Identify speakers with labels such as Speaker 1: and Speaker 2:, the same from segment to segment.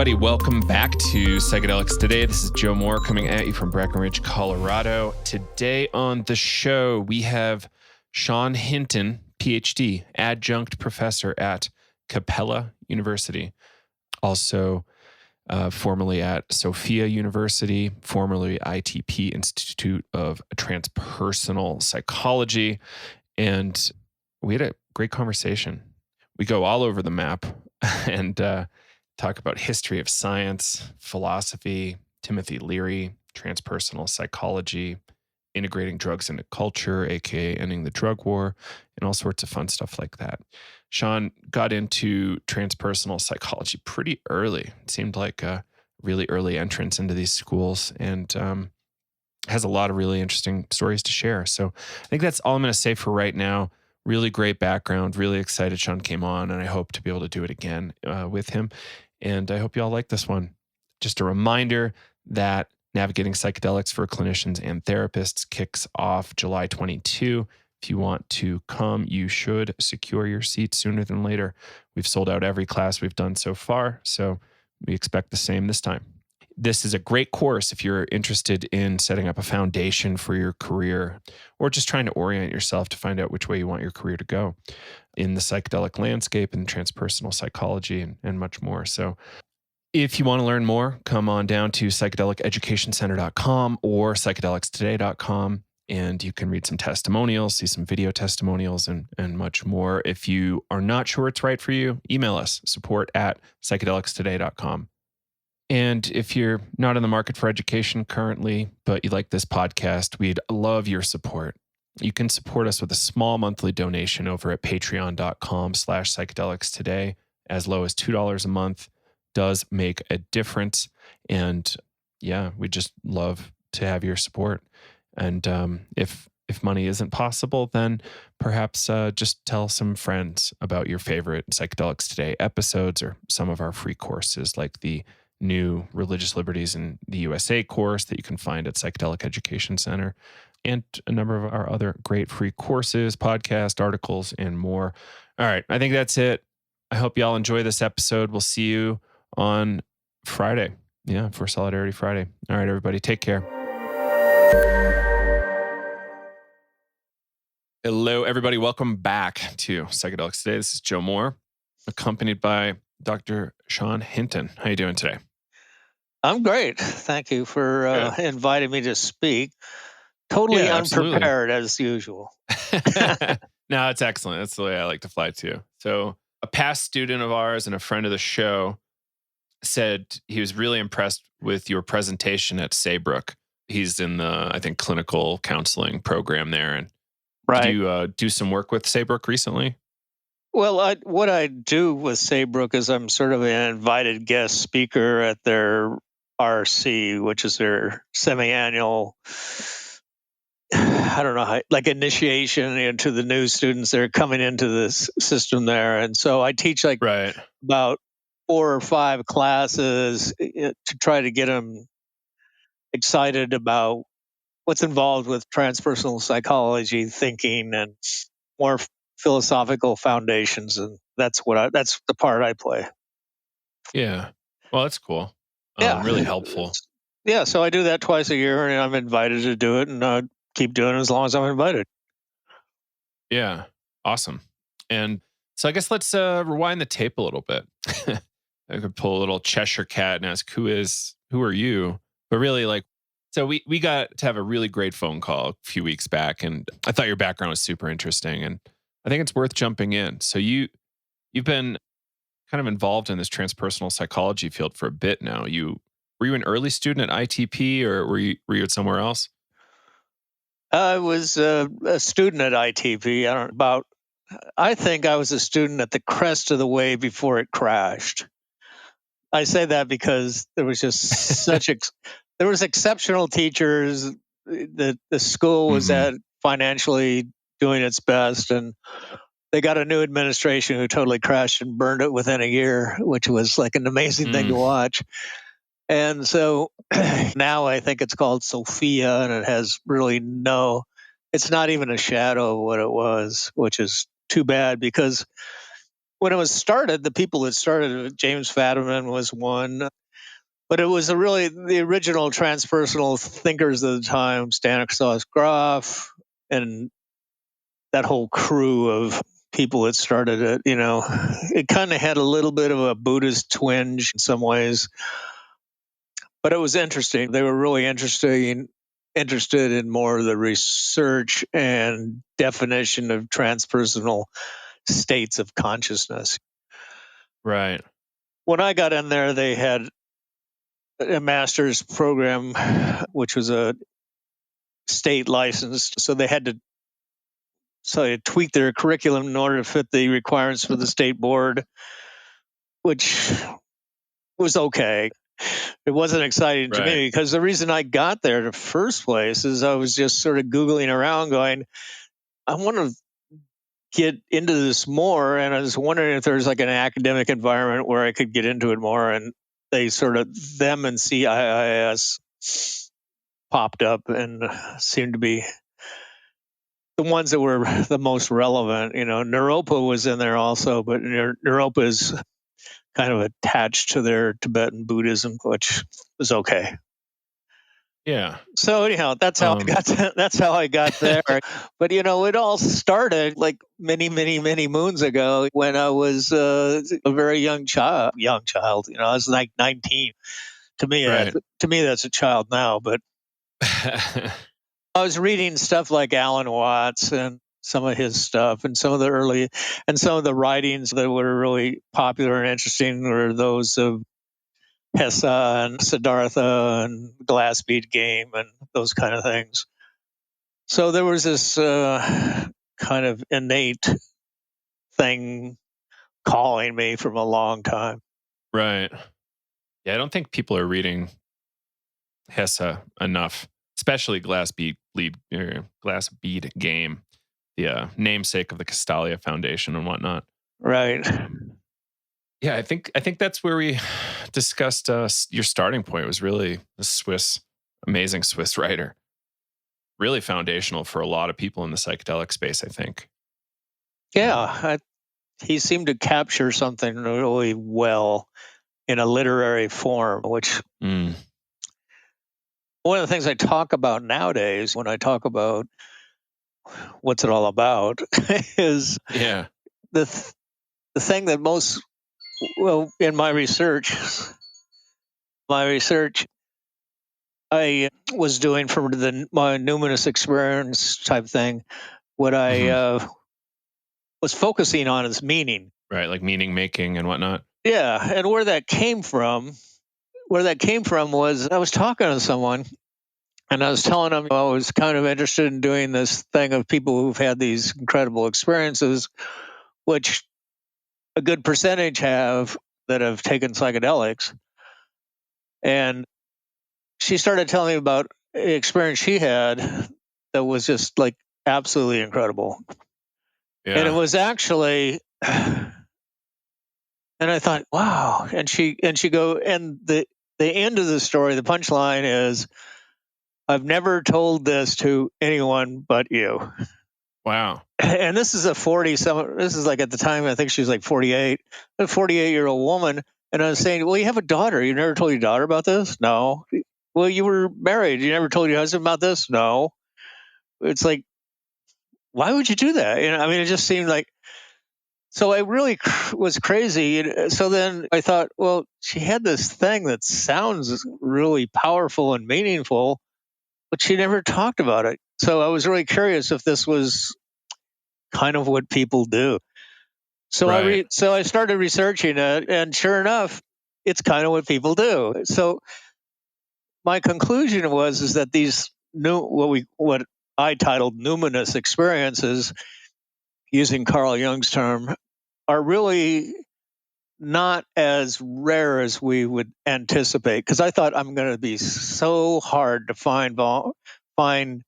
Speaker 1: everybody. Welcome back to Psychedelics Today. This is Joe Moore coming at you from Breckenridge, Colorado. Today on the show, we have Sean Hinton, Ph.D., adjunct professor at Capella University, also formerly at Sophia University, formerly ITP, Institute of Transpersonal Psychology. And we had a great conversation. We go all over the map and talk about history of science, philosophy, Timothy Leary, transpersonal psychology, integrating drugs into culture, aka ending the drug war, and all sorts of fun stuff like that. Sean got into transpersonal psychology pretty early. It seemed like a really early entrance into these schools, and has a lot of really interesting stories to share. So I think that's all I'm going to say for right now. Really great background. Really excited Sean came on, and I hope to be able to do it again with him. And I hope you all like this one. Just a reminder that Navigating Psychedelics for Clinicians and Therapists kicks off July 22. If you want to come, you should secure your seat sooner than later. We've sold out every class we've done so far, so we expect the same this time. This is a great course if you're interested in setting up a foundation for your career or just trying to orient yourself to find out which way you want your career to go in the psychedelic landscape and transpersonal psychology and much more. So if you want to learn more, come on down to psychedeliceducationcenter.com or psychedelicstoday.com, and you can read some testimonials, see some video testimonials, and much more. If you are not sure it's right for you, email us, support@psychedelicstoday.com. And if you're not in the market for education currently, but you like this podcast, we'd love your support. You can support us with a small monthly donation over at patreon.com/psychedelicstoday. As low as $2 a month does make a difference. And yeah, we just love to have your support. And if money isn't possible, then perhaps just tell some friends about your favorite Psychedelics Today episodes or some of our free courses like the new Religious Liberties in the USA course that you can find at Psychedelic Education Center, and a number of our other great free courses, podcasts, articles, and more. All right, I think that's it. I hope y'all enjoy this episode. We'll see you on Friday. Yeah, for Solidarity Friday. All right, everybody, take care. Hello, everybody. Welcome back to Psychedelics Today. This is Joe Moore, accompanied by Dr. Sean Hinton. How you doing today?
Speaker 2: I'm great. Thank you for inviting me to speak. Totally unprepared as usual.
Speaker 1: No, it's excellent. That's the way I like to fly too. So a past student of ours and a friend of the show said he was really impressed with your presentation at Saybrook. He's in the, I think, clinical counseling program there. And did you do some work with Saybrook recently?
Speaker 2: Well, what I do with Saybrook is I'm sort of an invited guest speaker at their RC, which is their semi-annual, I don't know, like initiation into the new students that are coming into this system there. And so I teach about 4 or 5 classes to try to get them excited about what's involved with transpersonal psychology thinking and more philosophical foundations, and that's the part I play.
Speaker 1: Yeah. Well, that's cool. Really helpful.
Speaker 2: Yeah, so I do that twice a year, and I'm invited to do it, and I keep doing it as long as I'm invited.
Speaker 1: Yeah. Awesome. And so I guess let's rewind the tape a little bit. I could pull a little Cheshire cat and ask, who are you? But really, so we got to have a really great phone call a few weeks back, and I thought your background was super interesting, and I think it's worth jumping in. So you've been kind of involved in this transpersonal psychology field for a bit now. Were you an early student at ITP, or were you at somewhere else?
Speaker 2: I was a student at ITP. I think I was a student at the crest of the wave before it crashed. I say that because there was just there was exceptional teachers. The school was financially doing its best, and they got a new administration who totally crashed and burned it within a year, which was like an amazing thing to watch. And so now I think it's called Sophia, and it has really it's not even a shadow of what it was, which is too bad, because when it was started, the people that started it, James Fadiman was one, but it was the original transpersonal thinkers of the time, Stanislaus Grof, and that whole crew of people that started it. It kind of had a little bit of a Buddhist twinge in some ways, but it was interesting. They were really interested in more of the research and definition of transpersonal states of consciousness.
Speaker 1: Right.
Speaker 2: When I got in there, they had a master's program, which was a state licensed, so they had to tweak their curriculum in order to fit the requirements for the state board, which was okay. It wasn't exciting to me because the reason I got there in the first place is I was just sort of Googling around going, I want to get into this more. And I was wondering if there's like an academic environment where I could get into it more. And they them and CIIS popped up and seemed to be the ones that were the most relevant. Naropa was in there also, but Naropa is kind of attached to their Tibetan Buddhism, which was okay.
Speaker 1: Yeah.
Speaker 2: So anyhow, that's how I got there. But it all started like many, many, many moons ago when I was a very young child. I was like 19. To me, that's a child now. But I was reading stuff like Alan Watts and some of his stuff, and some of the writings that were really popular and interesting were those of Hesse and Siddhartha and Glass Bead Game and those kind of things. So there was this kind of innate thing calling me from a long time.
Speaker 1: Right. Yeah, I don't think people are reading Hesse enough, especially Glass Bead Game, the namesake of the Castalia Foundation and whatnot.
Speaker 2: Right.
Speaker 1: Yeah, I think that's where we discussed your starting point was really the amazing Swiss writer. Really foundational for a lot of people in the psychedelic space, I think.
Speaker 2: Yeah, he seemed to capture something really well in a literary form, which one of the things I talk about nowadays when I talk about what's it all about is the thing that in my research I was doing for my numinous experience type thing, what I was focusing on is meaning.
Speaker 1: Right, like meaning making and whatnot.
Speaker 2: Yeah, and where that came from was I was talking to someone and I was telling them I was kind of interested in doing this thing of people who've had these incredible experiences, which a good percentage have that have taken psychedelics. And she started telling me about an experience she had that was just like absolutely incredible. Yeah. And it was actually, and I thought, wow. And the end of the story, the punchline is, I've never told this to anyone but you.
Speaker 1: Wow.
Speaker 2: And this is this is like at the time, I think she was like 48, a 48-year-old woman. And I was saying, well, you have a daughter. You never told your daughter about this? No. Well, you were married. You never told your husband about this? No. It's like, why would you do that? It just seemed like, so I really was crazy. So then I thought, well, she had this thing that sounds really powerful and meaningful, but she never talked about it. So I was really curious if this was kind of what people do. So I started researching it, and sure enough, it's kind of what people do. So my conclusion is that these what I titled numinous experiences, using Carl Jung's term, are really not as rare as we would anticipate. Because I thought I'm going to be so hard to find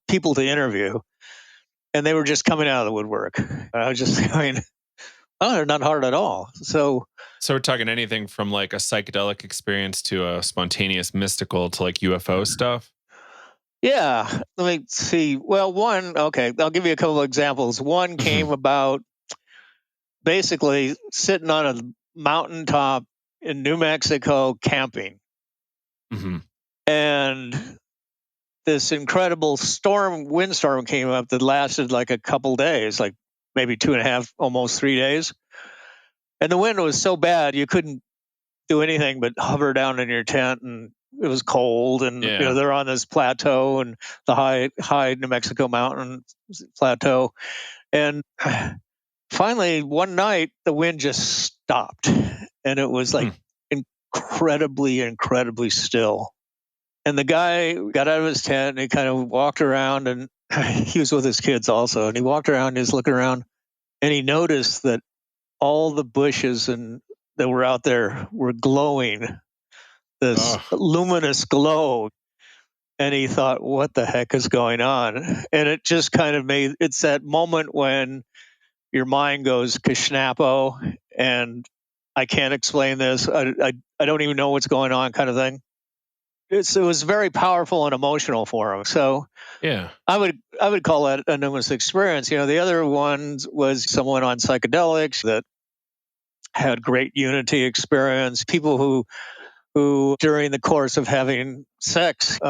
Speaker 2: people to interview, and they were just coming out of the woodwork. I was just going, oh, they're not hard at all. So
Speaker 1: we're talking anything from like a psychedelic experience to a spontaneous mystical to like UFO stuff?
Speaker 2: Yeah. Let me see. Well, I'll give you a couple of examples. One came about basically sitting on a mountaintop in New Mexico camping.
Speaker 1: Mm-hmm.
Speaker 2: And this incredible windstorm came up that lasted like a couple days, like maybe 2.5, almost 3 days. And the wind was so bad you couldn't do anything but hover down in your tent, and it was cold. And they're on this plateau, and the high New Mexico mountain plateau. And finally, one night, the wind just stopped, and it was like incredibly still. And the guy got out of his tent and he kind of walked around, and he was with his kids also. And he walked around, and he was looking around, and he noticed that all the bushes that were out there were glowing, this luminous glow. And he thought, what the heck is going on? And it just kind of it's that moment when your mind goes kashnapo, and I can't explain this. I don't even know what's going on, kind of thing. It was very powerful and emotional for him. So
Speaker 1: yeah,
Speaker 2: I would call that a numinous experience. The other one was someone on psychedelics that had great unity experience. People who during the course of having sex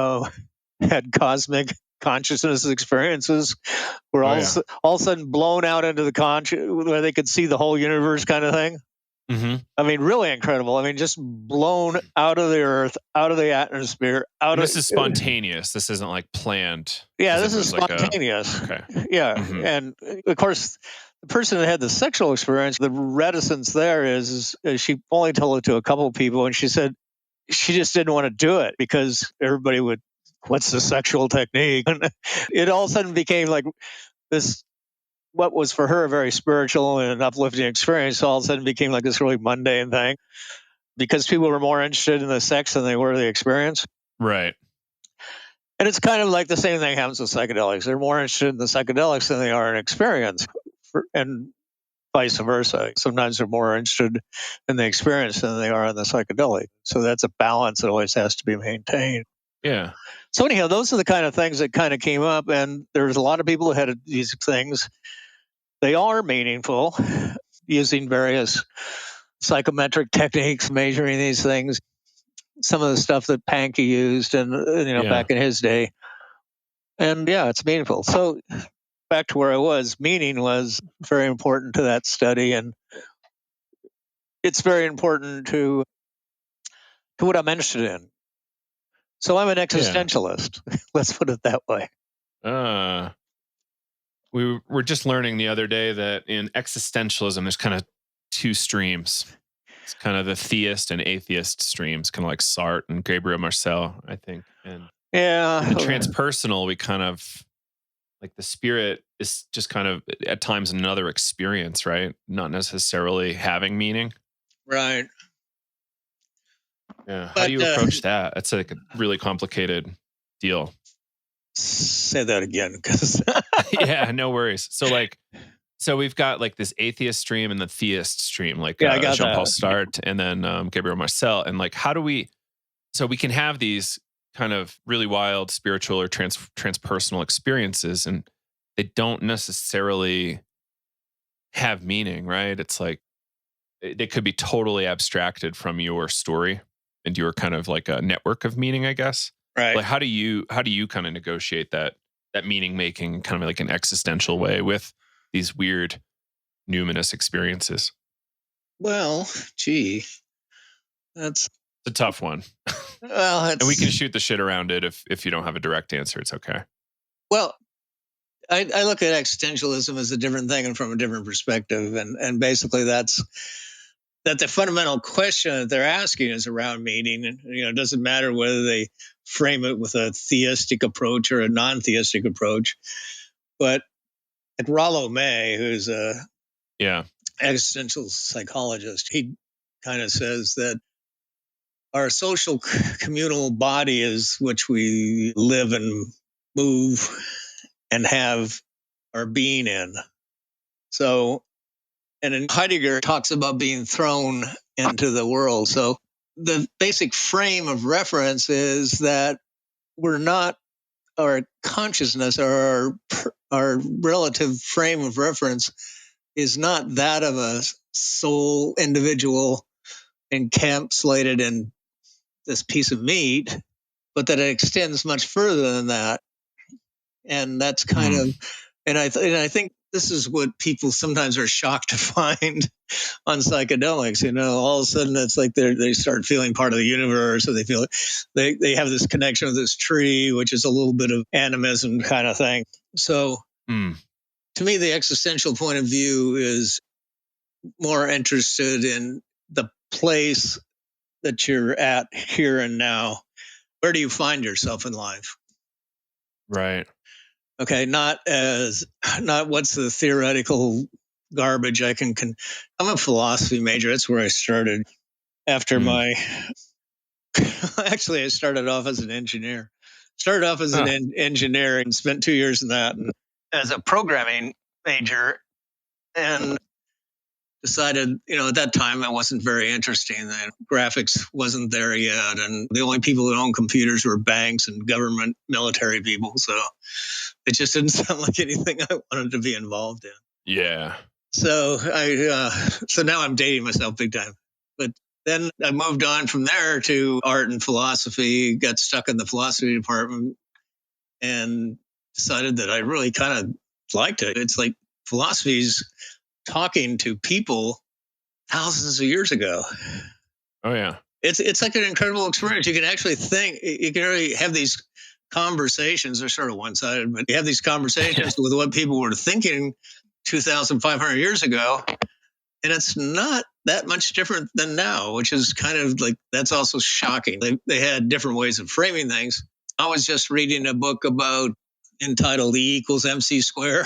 Speaker 2: had cosmic consciousness experiences, were all of a sudden blown out into the where they could see the whole universe, kind of thing.
Speaker 1: Mm-hmm.
Speaker 2: I mean, really incredible. I mean, just blown out of the earth, out of the atmosphere.
Speaker 1: This is spontaneous. This isn't like planned.
Speaker 2: Yeah, this is spontaneous.
Speaker 1: Okay.
Speaker 2: Yeah, and of course, the person that had the sexual experience, the reticence there is she only told it to a couple of people, and she said she just didn't want to do it because everybody would, what's the sexual technique? And it all of a sudden became like this, what was for her a very spiritual and uplifting experience, all of a sudden became like this really mundane thing because people were more interested in the sex than they were the experience.
Speaker 1: Right.
Speaker 2: And it's kind of like the same thing happens with psychedelics. They're more interested in the psychedelics than they are in experience, and vice versa. Sometimes they're more interested in the experience than they are in the psychedelic. So that's a balance that always has to be maintained.
Speaker 1: Yeah.
Speaker 2: So anyhow, those are the kind of things that kind of came up, and there's a lot of people who had these things. They are meaningful, using various psychometric techniques, measuring these things. Some of the stuff that Pankey used, and back in his day. And yeah, it's meaningful. So back to where I was, meaning was very important to that study, and it's very important to what I'm interested in. So I'm an existentialist. Let's put it that way.
Speaker 1: We were just learning the other day that in existentialism, there's kind of two streams. It's kind of the theist and atheist streams, kind of like Sartre and Gabriel Marcel, I think. And in transpersonal, we kind of, like, the spirit is just kind of at times another experience, right? Not necessarily having meaning.
Speaker 2: Right.
Speaker 1: Yeah. How do you approach that? That's like a really complicated deal.
Speaker 2: Say that again, because
Speaker 1: yeah, no worries. So we've got like this atheist stream and the theist stream, like Jean-Paul Sartre and then Gabriel Marcel. And like, how do we can have these kind of really wild spiritual or transpersonal experiences, and they don't necessarily have meaning, right? It's like they could be totally abstracted from your story and your kind of like a network of meaning, I guess.
Speaker 2: Right.
Speaker 1: Like, how do you kind of negotiate that meaning making kind of like an existential way with these weird numinous experiences?
Speaker 2: Well, gee, that's
Speaker 1: a tough one.
Speaker 2: Well,
Speaker 1: and we can shoot the shit around it if you don't have a direct answer. It's okay.
Speaker 2: Well, I look at existentialism as a different thing and from a different perspective, and basically that's that the fundamental question that they're asking is around meaning. And it doesn't matter whether they frame it with a theistic approach or a non-theistic approach, but like Rollo May, who's a existential psychologist, he kind of says that our social communal body is which we live and move and have our being in. So, and then Heidegger talks about being thrown into the world. So the basic frame of reference is that we're not, our consciousness or our relative frame of reference is not that of a sole individual encapsulated in this piece of meat, but that it extends much further than that. And that's kind of, and I think this is what people sometimes are shocked to find on psychedelics. All of a sudden it's like they start feeling part of the universe, or they feel they have this connection with this tree, which is a little bit of animism kind of thing. So to me, the existential point of view is more interested in the place that you're at here and now. Where do you find yourself in life?
Speaker 1: Right.
Speaker 2: Okay, not what's the theoretical garbage I can. I'm a philosophy major. That's where I started after my. Actually, I started off as an engineer. Started off as an engineer and spent 2 years in that, and as a programming major, and decided, at that time it wasn't very interesting. That graphics wasn't there yet, and the only people that owned computers were banks and government, military people. So it just didn't sound like anything I wanted to be involved in.
Speaker 1: Yeah.
Speaker 2: So so now I'm dating myself big time. But then I moved on from there to art and philosophy, got stuck in the philosophy department, and decided that I really kind of liked it. It's like philosophy's talking to people thousands of years ago.
Speaker 1: Oh, yeah.
Speaker 2: It's like an incredible experience. You can actually think, you can really have these conversations. They're sort of one-sided, but you have these conversations with what people were thinking 2,500 years ago, and it's not that much different than now, which is kind of like, that's also shocking. They had different ways of framing things. I was just reading a book entitled E equals MC square.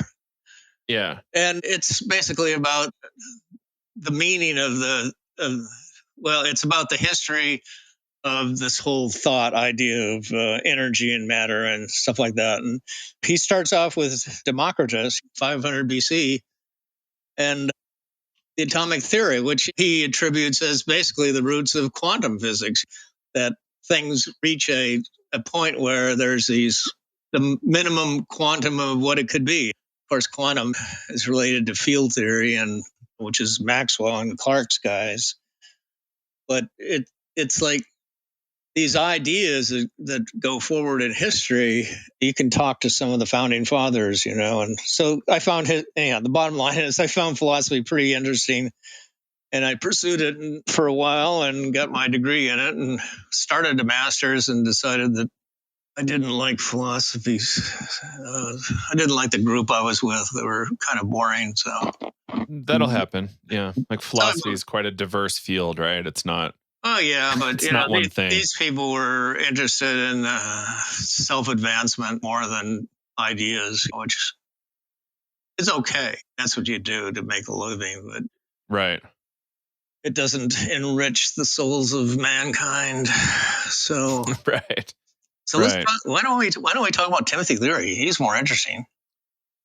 Speaker 1: Yeah.
Speaker 2: And it's basically about the meaning it's about the history of this whole thought idea of energy and matter and stuff like that. And he starts off with Democritus, 500 BC, and the atomic theory, which he attributes as basically the roots of quantum physics, that things reach a point where there's the minimum quantum of what it could be. Of course, quantum is related to field theory, and which is Maxwell and Clark's guys. But it's like these ideas that go forward in history. You can talk to some of the founding fathers, and so I found the bottom line is I found philosophy pretty interesting, and I pursued it for a while and got my degree in it and started a master's, and decided that I didn't like philosophy. I didn't like the group I was with. They were kind of boring. So
Speaker 1: that'll happen. Yeah. Like philosophy is quite a diverse field, right? It's not.
Speaker 2: Oh, yeah, but
Speaker 1: it's not one thing.
Speaker 2: These people were interested in self-advancement more than ideas, which is okay. That's what you do to make a living, but
Speaker 1: right.
Speaker 2: It doesn't enrich the souls of mankind. So
Speaker 1: right.
Speaker 2: So let's talk, why don't we talk about Timothy Leary? He's more interesting.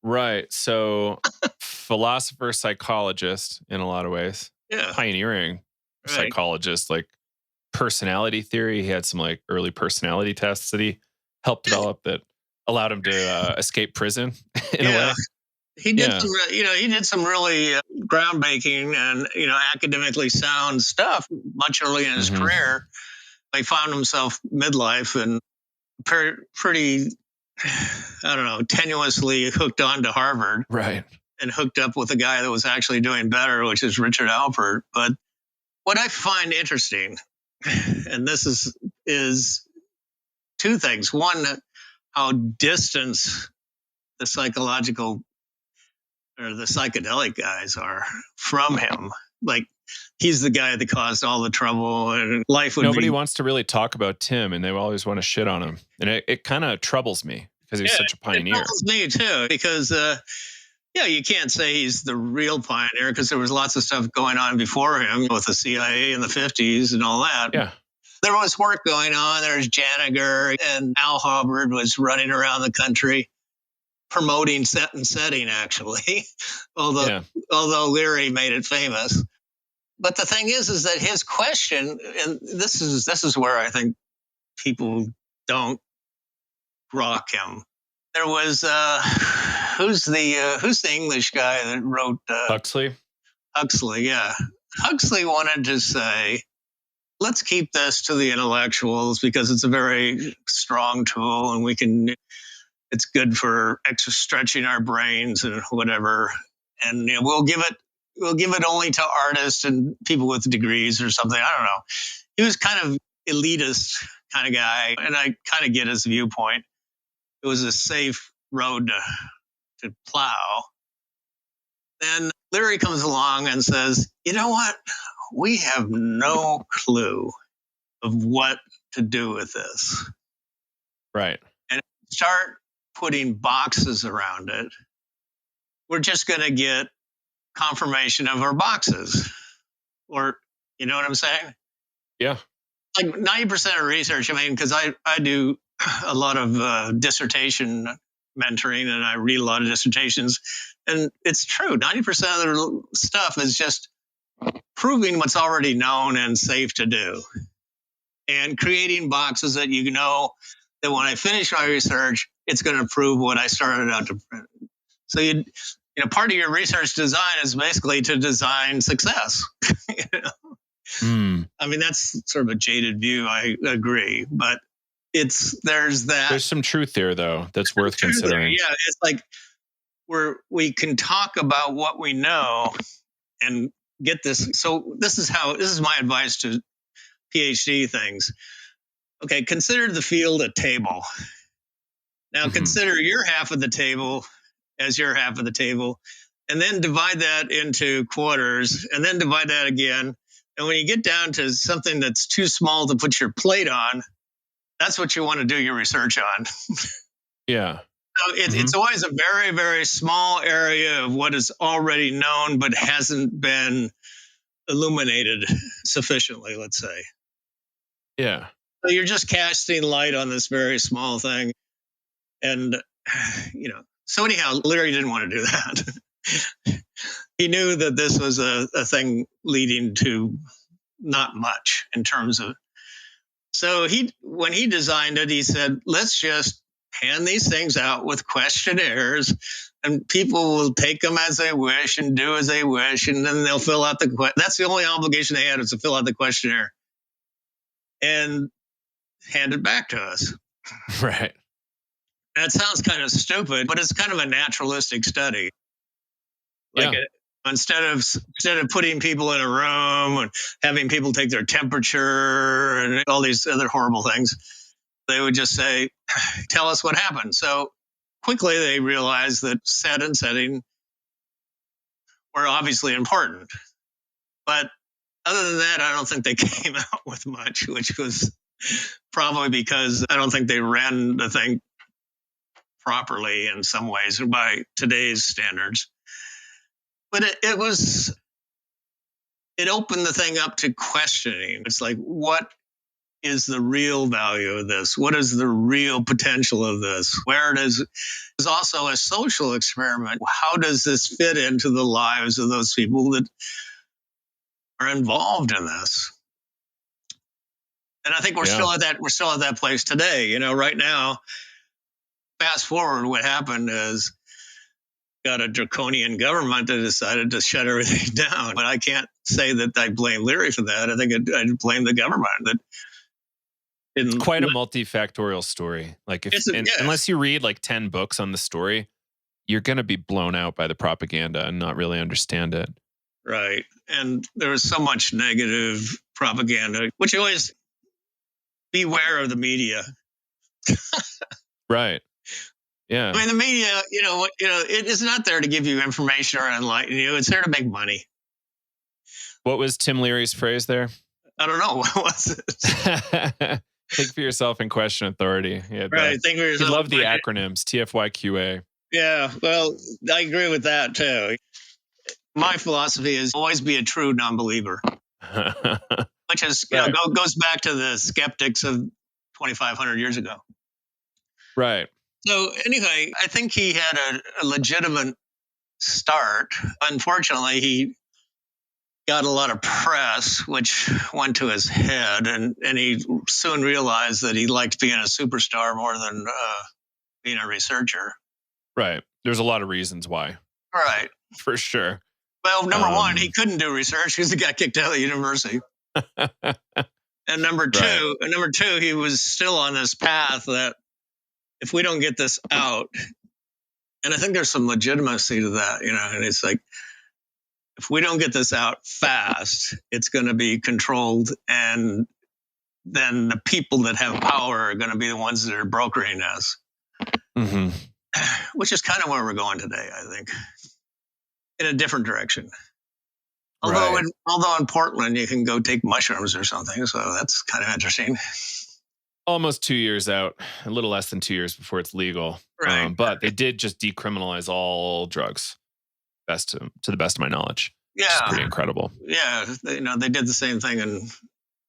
Speaker 1: Right. So philosopher, psychologist in a lot of ways.
Speaker 2: Yeah.
Speaker 1: Pioneering psychologist, like personality theory. He had some like early personality tests that he helped develop that allowed him to escape prison in a way.
Speaker 2: He did he did some really groundbreaking and academically sound stuff much early in his career. He found himself midlife and pretty, I don't know, tenuously hooked on to Harvard.
Speaker 1: Right.
Speaker 2: And hooked up with a guy that was actually doing better, which is Richard Alpert. But what I find interesting, and this is two things. One, how distant the psychological or the psychedelic guys are from him. Like, he's the guy that caused all the trouble, and
Speaker 1: nobody wants to really talk about Tim, and they always want to shit on him. And it kind of troubles me because he's such a pioneer.
Speaker 2: It troubles me too, because you can't say he's the real pioneer, because there was lots of stuff going on before him with the CIA in the 50s and all that.
Speaker 1: Yeah.
Speaker 2: There was work going on. There's Janiger, and Al Hubbard was running around the country promoting set and setting, actually, although Leary made it famous. But the thing is that his question, and this is where I think people don't rock him. there was who's the English guy that wrote
Speaker 1: Huxley.
Speaker 2: Huxley? Yeah, Huxley wanted to say, let's keep this to the intellectuals because it's a very strong tool, and it's good for extra stretching our brains and whatever. And we'll give it only to artists and people with degrees or something. I don't know. He was kind of elitist kind of guy, and I kind of get his viewpoint. It was a safe road to plow. Then Leary comes along and says, you know what? We have no clue of what to do with this.
Speaker 1: Right.
Speaker 2: And start putting boxes around it. We're just going to get confirmation of our boxes. Or, you know what I'm saying?
Speaker 1: Yeah.
Speaker 2: Like 90% of research, I mean, because I do a lot of dissertation mentoring and I read a lot of dissertations. And it's true. 90% of the stuff is just proving what's already known and safe to do. And creating boxes that you know that when I finish my research, it's going to prove what I started out to print. So part of your research design is basically to design success. You know? I mean, that's sort of a jaded view. I agree, but there's
Speaker 1: some truth there though. That's worth considering.
Speaker 2: Yeah. It's like we can talk about what we know and get this. So this is my advice to PhD things. Okay. Consider the field a table. Now consider your half of the table as your half of the table, and then divide that into quarters, and then divide that again. And when you get down to something that's too small to put your plate on, that's what you want to do your research on.
Speaker 1: Yeah.
Speaker 2: So it's always a very, very small area of what is already known but hasn't been illuminated sufficiently, let's say.
Speaker 1: Yeah.
Speaker 2: So you're just casting light on this very small thing. And, so anyhow, Leary didn't want to do that. He knew that this was a thing leading to not much in terms of. So when he designed it, he said, let's just hand these things out with questionnaires, and people will take them as they wish and do as they wish, and then they'll fill out that's the only obligation they had, was to fill out the questionnaire and hand it back to us.
Speaker 1: Right.
Speaker 2: That sounds kind of stupid, but it's kind of a naturalistic study. Like instead of putting people in a room and having people take their temperature and all these other horrible things, they would just say, tell us what happened. So quickly they realized that set and setting were obviously important. But other than that, I don't think they came out with much, which was probably because I don't think they ran the thing properly in some ways by today's standards. But it opened the thing up to questioning. It's like, what is the real value of this? What is the real potential of this? Where it is also a social experiment. How does this fit into the lives of those people that are involved in this? And I think we're still at that place today. Right now, fast forward, what happened is got a draconian government that decided to shut everything down. But I can't say that I blame Leary for that. I think I'd blame the government that didn't.
Speaker 1: Quite a multifactorial story. Like unless you read like 10 books on the story, you're going to be blown out by the propaganda and not really understand it.
Speaker 2: Right. And there was so much negative propaganda, which you always beware of the media.
Speaker 1: Right. Yeah.
Speaker 2: I mean, the media, it is not there to give you information or enlighten you. It's there to make money.
Speaker 1: What was Tim Leary's phrase there?
Speaker 2: I don't know. What was it?
Speaker 1: Think for yourself and question authority.
Speaker 2: Right. Think for yourself.
Speaker 1: He loved the acronyms, TFYQA.
Speaker 2: Yeah. Well, I agree with that too. My philosophy is always be a true non-believer, which is, goes back to the skeptics of 2,500 years ago.
Speaker 1: Right.
Speaker 2: So anyway, I think he had a legitimate start. Unfortunately, he got a lot of press, which went to his head, and he soon realized that he liked being a superstar more than being a researcher.
Speaker 1: Right. There's a lot of reasons why.
Speaker 2: Right.
Speaker 1: For sure.
Speaker 2: Well, number one, he couldn't do research because he got kicked out of the university. And number two, he was still on this path that if we don't get this out, and I think there's some legitimacy to that, and it's like, if we don't get this out fast, it's going to be controlled, and then the people that have power are going to be the ones that are brokering us, which is kind of where we're going today, I think, in a different direction. Although in Portland, you can go take mushrooms or something. So that's kind of interesting.
Speaker 1: Almost 2 years out, a little less than 2 years before it's legal.
Speaker 2: Right.
Speaker 1: But they did just decriminalize all drugs, to the best of my knowledge.
Speaker 2: Yeah.
Speaker 1: It's pretty incredible.
Speaker 2: Yeah. They did the same thing in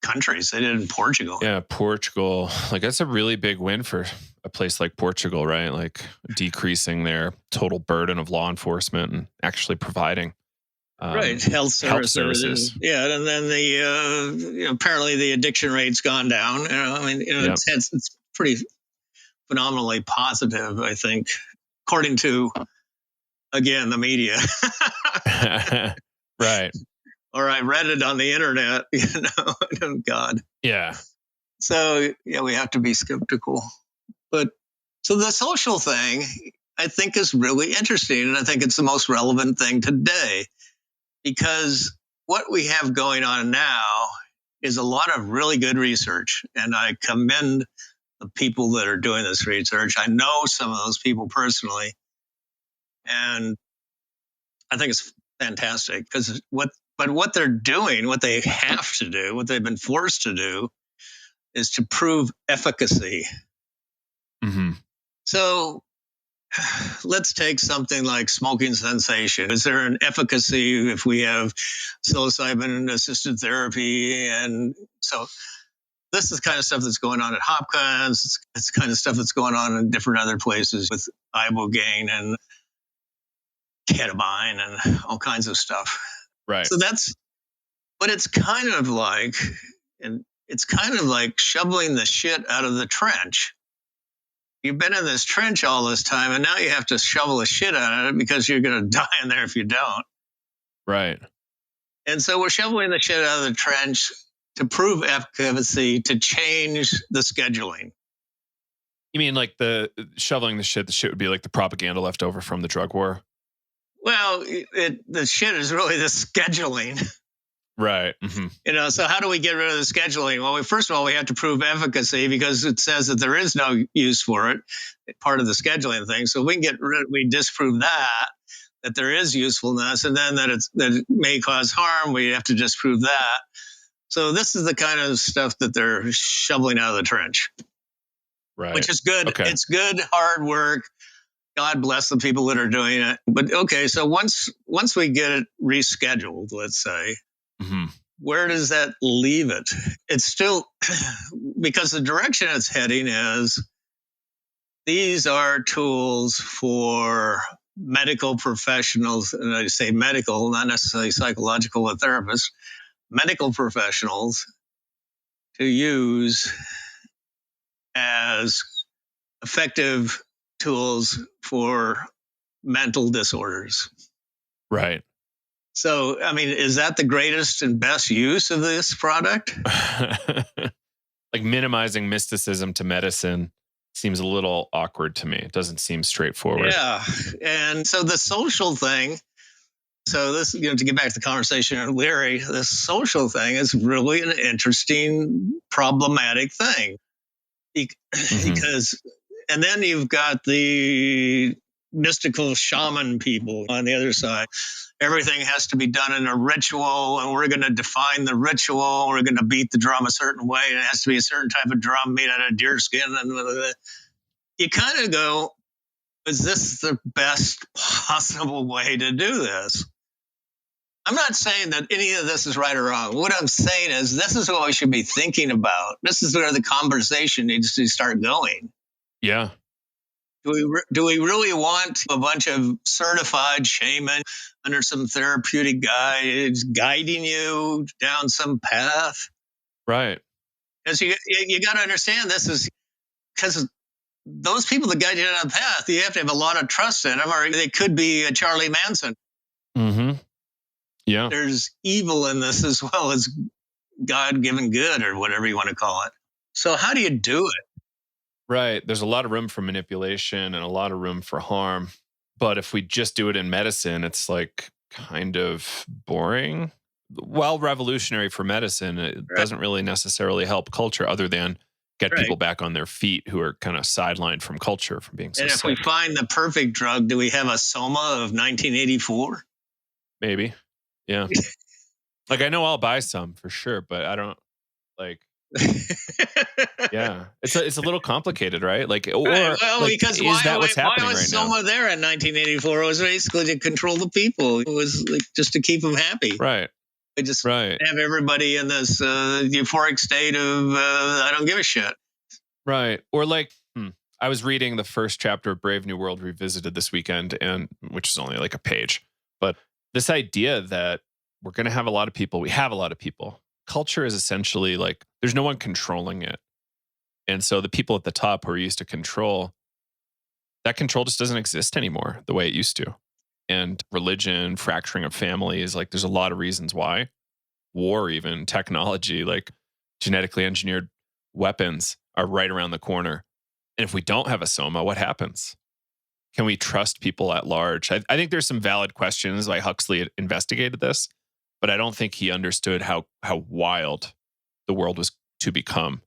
Speaker 2: countries. They did it in Portugal.
Speaker 1: Yeah. Portugal. Like, that's a really big win for a place like Portugal, right? Like, decreasing their total burden of law enforcement and actually providing
Speaker 2: health services. Yeah, and then the apparently the addiction rate's gone down. It's pretty phenomenally positive, I think, according to, again, the media.
Speaker 1: Right.
Speaker 2: Or I read it on the internet. Oh God.
Speaker 1: Yeah.
Speaker 2: So we have to be skeptical. But so the social thing, I think, is really interesting, and I think it's the most relevant thing today. Because what we have going on now is a lot of really good research, and I commend the people that are doing this research. I know some of those people personally, and I think it's fantastic because what they're doing, what they have to do, what they've been forced to do, is to prove efficacy. So let's take something like smoking cessation. Is there an efficacy if we have psilocybin-assisted therapy? And so this is the kind of stuff that's going on at Hopkins. It's the kind of stuff that's going on in different other places with ibogaine and ketamine and all kinds of stuff.
Speaker 1: Right.
Speaker 2: So but it's kind of like shoveling the shit out of the trench. You've been in this trench all this time, and now you have to shovel the shit out of it because you're going to die in there if you don't.
Speaker 1: Right.
Speaker 2: And so we're shoveling the shit out of the trench to prove efficacy, to change the scheduling.
Speaker 1: You mean like the shoveling the shit would be like the propaganda left over from the drug war?
Speaker 2: Well, the shit is really the scheduling.
Speaker 1: Right.
Speaker 2: So how do we get rid of the scheduling? Well, first of all, we have to prove efficacy because it says that there is no use for it, part of the scheduling thing. So we disprove that there is usefulness, and then that it may cause harm. We have to disprove that. So this is the kind of stuff that they're shoveling out of the trench.
Speaker 1: Right.
Speaker 2: Which is good.
Speaker 1: Okay.
Speaker 2: It's good, hard work. God bless the people that are doing it. But okay, so once we get it rescheduled, let's say, where does that leave it? It's still, because the direction it's heading is, these are tools for medical professionals, and I say medical, not necessarily psychological or therapists, medical professionals to use as effective tools for mental disorders.
Speaker 1: Right.
Speaker 2: So, is that the greatest and best use of this product?
Speaker 1: Like, minimizing mysticism to medicine seems a little awkward to me. It doesn't seem straightforward.
Speaker 2: Yeah. And so the social thing, so this, to get back to the conversation of Leary, the social thing is really an interesting, problematic thing. Because, and then you've got the mystical shaman people on the other side. Everything has to be done in a ritual, and we're going to define the ritual. We're going to beat the drum a certain way, and it has to be a certain type of drum made out of deer skin. And you kind of go, is this the best possible way to do this? I'm not saying that any of this is right or wrong. What I'm saying is this is what we should be thinking about. This is where the conversation needs to start going.
Speaker 1: Yeah.
Speaker 2: Do we really want a bunch of certified shaman under some therapeutic guides guiding you down some path?
Speaker 1: Right.
Speaker 2: Because you got to understand, this is because those people that guide you down the path, you have to have a lot of trust in them, or they could be a Charlie Manson.
Speaker 1: Mm-hmm. Yeah.
Speaker 2: There's evil in this as well as God-given good, or whatever you want to call it. So how do you do it?
Speaker 1: Right. There's a lot of room for manipulation and a lot of room for harm. But if we just do it in medicine, it's like kind of boring. While revolutionary for medicine, it doesn't really necessarily help culture other than get people back on their feet who are kind of sidelined from culture from being so
Speaker 2: And if
Speaker 1: sick.
Speaker 2: we find the perfect drug, do we have a Soma of 1984?
Speaker 1: Maybe. Yeah. Like, I know I'll buy some for sure, but I don't like. Yeah, it's a little complicated, right? Like, or
Speaker 2: well,
Speaker 1: like,
Speaker 2: because
Speaker 1: is that what's happening
Speaker 2: why was
Speaker 1: right now?
Speaker 2: Soma there in 1984? It was basically to control the people. It was like just to keep them happy.
Speaker 1: Right.
Speaker 2: They just
Speaker 1: Right.
Speaker 2: have everybody in this euphoric state of I don't give a shit.
Speaker 1: Right. Or like, I was reading the first chapter of Brave New World Revisited this weekend, and which is only like a page. But this idea that we're going to have a lot of people, we have a lot of people. Culture is essentially like there's no one controlling it. And so the people at the top who are used to control, that control just doesn't exist anymore the way it used to. And religion, fracturing of families, like there's a lot of reasons why. War, even technology, like genetically engineered weapons are right around the corner. And if we don't have a Soma, what happens? Can we trust people at large? I think there's some valid questions why Huxley had investigated this, but I don't think he understood how wild the world was to become.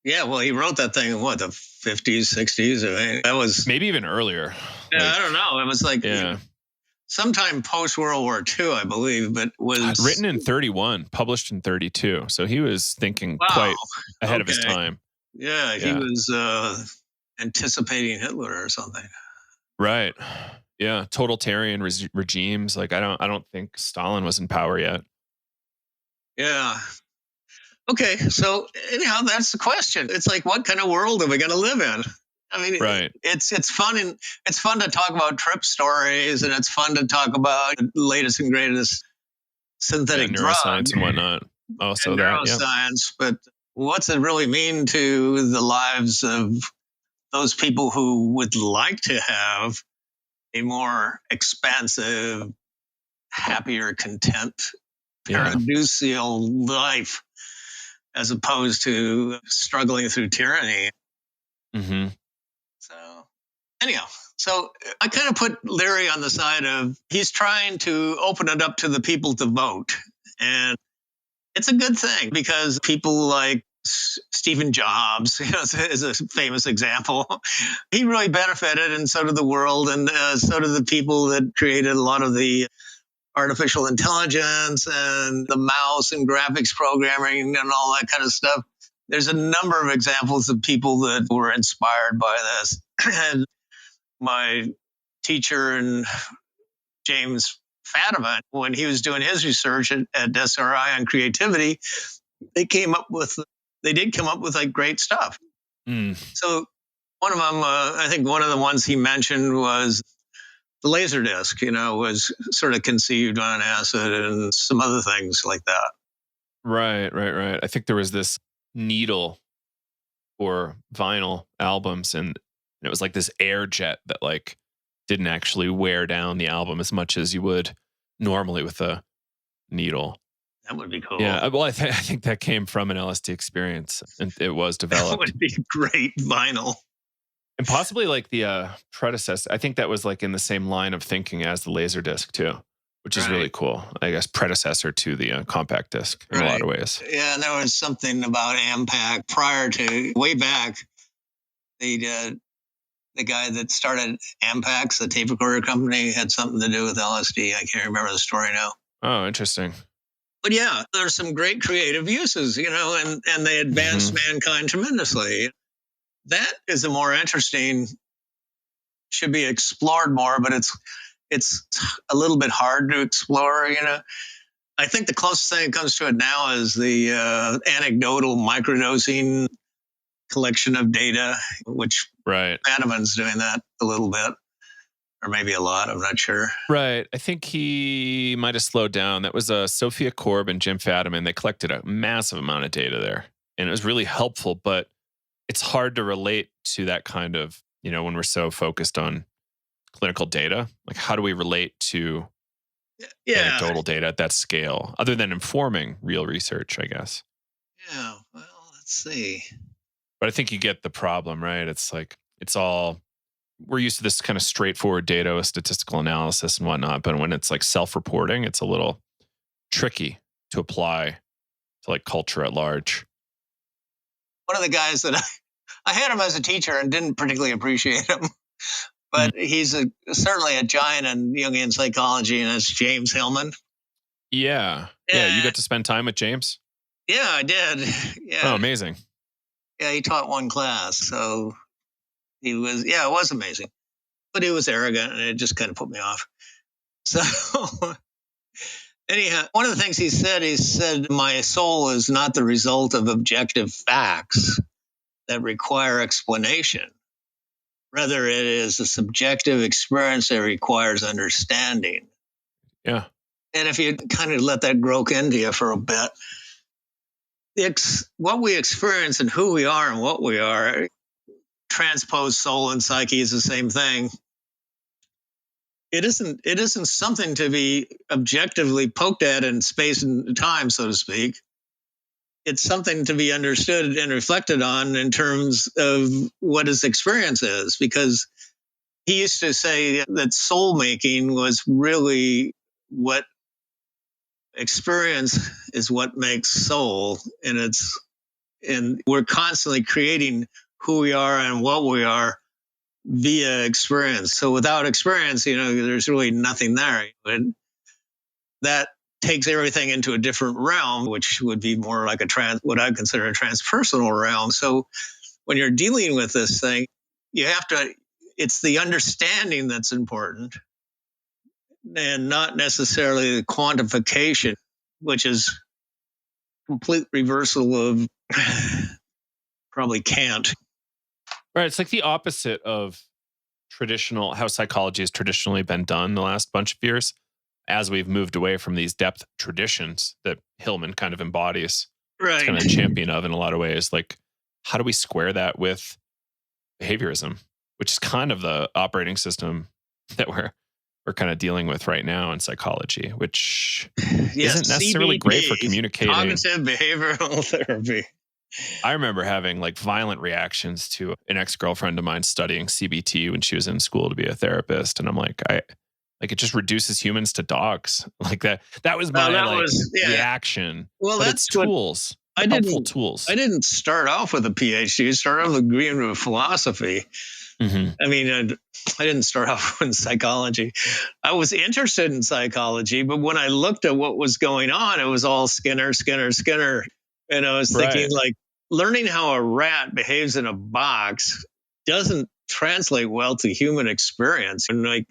Speaker 2: Yeah, well, he wrote that thing in what, the 50s, 60s? I mean, that was
Speaker 1: maybe even earlier.
Speaker 2: Yeah, I don't know. It was like sometime post World War II, I believe, but was
Speaker 1: written in 31, published in 32. So he was thinking quite ahead of his time.
Speaker 2: Yeah, he was anticipating Hitler or something.
Speaker 1: Right. Yeah, totalitarian regimes. Like I don't think Stalin was in power yet.
Speaker 2: Yeah. Okay, so anyhow, that's the question. It's like, what kind of world are we going to live in? I mean, it's fun, and it's fun to talk about trip stories, and it's fun to talk about the latest and greatest synthetic
Speaker 1: neuroscience and whatnot. Also,
Speaker 2: neuroscience, but what's it really mean to the lives of those people who would like to have a more expansive, happier, content, paradisial life, as opposed to struggling through tyranny?
Speaker 1: Mm-hmm.
Speaker 2: So, anyhow, I kind of put Leary on the side of he's trying to open it up to the people to vote. And it's a good thing because people like Stephen Jobs, is a famous example. He really benefited, and so did the world, and so did the people that created a lot of the artificial intelligence and the mouse and graphics programming and all that kind of stuff. There's a number of examples of people that were inspired by this. And my teacher and James Fadiman, when he was doing his research at SRI on creativity, they did come up with like great stuff. So one of them, I think one of the ones he mentioned was the laser disc, was sort of conceived on acid and some other things like that.
Speaker 1: Right. I think there was this needle for vinyl albums, and it was like this air jet that like didn't actually wear down the album as much as you would normally with a needle.
Speaker 2: That would be cool.
Speaker 1: Yeah, well, I think that came from an LSD experience, and it was developed.
Speaker 2: That would be great vinyl.
Speaker 1: And possibly like the predecessor. I think that was like in the same line of thinking as the laser disc too, which is really cool. I guess predecessor to the compact disc in a lot of ways.
Speaker 2: Yeah, and there was something about Ampak prior to, way back, the guy that started Ampex, the tape recorder company, had something to do with LSD. I can't remember the story now.
Speaker 1: Oh, interesting.
Speaker 2: But yeah, there's some great creative uses, and they advanced mankind tremendously. That is a more interesting, should be explored more, but it's a little bit hard to explore, I think the closest thing that comes to it now is the anecdotal microdosing collection of data, which Fadiman's doing that a little bit, or maybe a lot, I'm not sure.
Speaker 1: Right. I think he might have slowed down. That was Sophia Korb and Jim Fadiman. They collected a massive amount of data there, and it was really helpful, but it's hard to relate to that kind of when we're so focused on clinical data, like how do we relate to
Speaker 2: Yeah.
Speaker 1: anecdotal data at that scale, other than informing real research, I guess.
Speaker 2: Yeah. Well, let's see.
Speaker 1: But I think you get the problem, right? It's like, we're used to this kind of straightforward data with statistical analysis and whatnot. But when it's like self-reporting, it's a little tricky to apply to like culture at large.
Speaker 2: One of the guys that I had him as a teacher and didn't particularly appreciate him, but he's certainly a giant in Jungian psychology, and it's James Hillman.
Speaker 1: Yeah. Yeah. You got to spend time with James?
Speaker 2: Yeah, I did. Yeah.
Speaker 1: Oh, amazing.
Speaker 2: Yeah, he taught one class. So it was amazing. But he was arrogant, and it just kind of put me off. So anyhow, one of the things he said, my soul is not the result of objective facts that require explanation. Rather, it is a subjective experience that requires understanding.
Speaker 1: Yeah.
Speaker 2: And if you kind of let that grow into you for a bit, it's what we experience and who we are and what we are. Transposed soul and psyche is the same thing. It isn't something to be objectively poked at in space and time, so to speak. It's something to be understood and reflected on in terms of what his experience is, because he used to say that soul making was really what experience is what makes soul. And we're constantly creating who we are and what we are via experience. So without experience, there's really nothing there. And that takes everything into a different realm, which would be more like what I consider a transpersonal realm. So when you're dealing with this thing, it's the understanding that's important and not necessarily the quantification, which is complete reversal of probably Kant.
Speaker 1: Right. It's like the opposite of how psychology has traditionally been done the last bunch of years, as we've moved away from these depth traditions that Hillman kind of embodies.
Speaker 2: Right.
Speaker 1: It's kind of a champion of in a lot of ways. Like, how do we square that with behaviorism, which is kind of the operating system that we're kind of dealing with right now in psychology, which isn't necessarily
Speaker 2: CBT,
Speaker 1: great for communicating.
Speaker 2: Cognitive behavioral therapy.
Speaker 1: I remember having like violent reactions to an ex-girlfriend of mine studying CBT when she was in school to be a therapist. And I'm like, it just reduces humans to dogs. Like that was my reaction.
Speaker 2: Well,
Speaker 1: but it's tools. Helpful tools.
Speaker 2: I didn't start off with a PhD. I started off with agreeing with philosophy.
Speaker 1: Mm-hmm.
Speaker 2: I mean, I didn't start off in psychology. I was interested in psychology, but when I looked at what was going on, it was all Skinner. And I was thinking, like, learning how a rat behaves in a box doesn't translate well to human experience. And it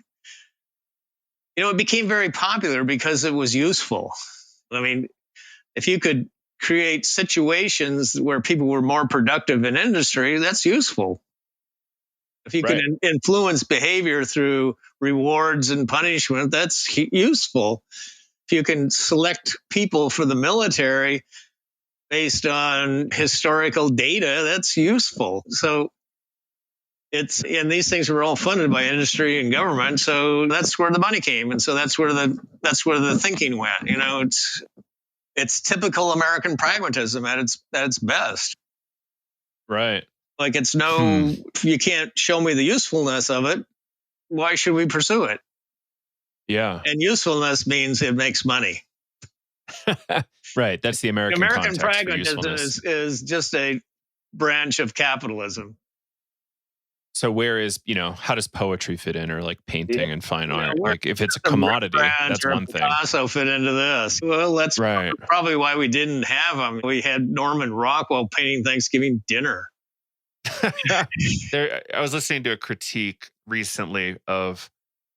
Speaker 2: became very popular because it was useful. I mean, if you could create situations where people were more productive in industry, that's useful. If you can influence behavior through rewards and punishment, that's useful. If you can select people for the military based on historical data, that's useful. So and these things were all funded by industry and government. So that's where the money came. And so that's where the thinking went. It's typical American pragmatism at its best.
Speaker 1: Right.
Speaker 2: Like if you can't show me the usefulness of it, why should we pursue it?
Speaker 1: Yeah.
Speaker 2: And usefulness means it makes money.
Speaker 1: Right. That's the American
Speaker 2: pragmatism is just a branch of capitalism.
Speaker 1: So how does poetry fit in, or like painting and fine art? Like if it's a commodity, that's one thing.
Speaker 2: Also fit into this. Well, that's probably why we didn't have them. We had Norman Rockwell painting Thanksgiving dinner.
Speaker 1: I was listening to a critique recently of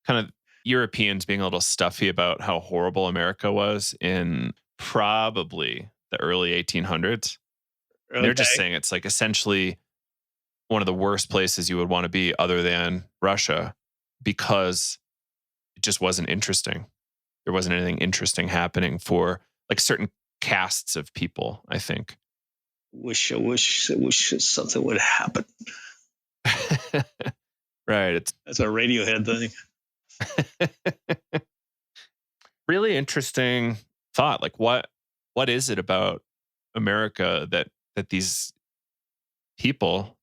Speaker 1: kind of Europeans being a little stuffy about how horrible America was in probably the early 1800s. Okay. They're just saying it's like essentially one of the worst places you would want to be other than Russia, because it just wasn't interesting. There wasn't anything interesting happening for like certain castes of people, I think.
Speaker 2: I wish something would happen.
Speaker 1: Right.
Speaker 2: That's a Radiohead thing.
Speaker 1: It's really interesting thought. Like what is it about America that these people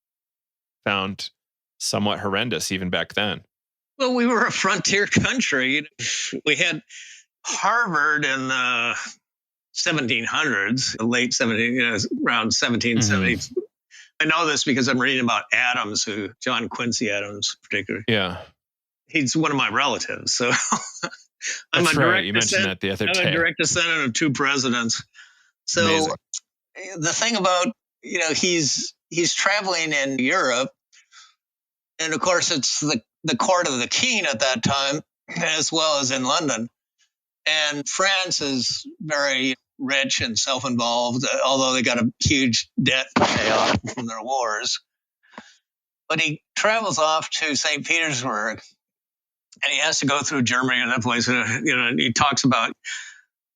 Speaker 1: found somewhat horrendous even back then?
Speaker 2: Well, we were a frontier country. We had Harvard in the 1700s, the late 17, around 1770. I know this because I'm reading about Adams, John Quincy Adams, particularly.
Speaker 1: Yeah.
Speaker 2: He's one of my relatives, so
Speaker 1: That's right. You mentioned that the other day.
Speaker 2: I'm a direct descendant of two presidents. So
Speaker 1: Amazing.
Speaker 2: the thing about he's traveling in Europe, and of course it's the court of the king at that time, as well as in London. And France is very rich and self-involved, although they got a huge debt to pay off from their wars. But he travels off to St. Petersburg, and he has to go through Germany and that place. And he talks about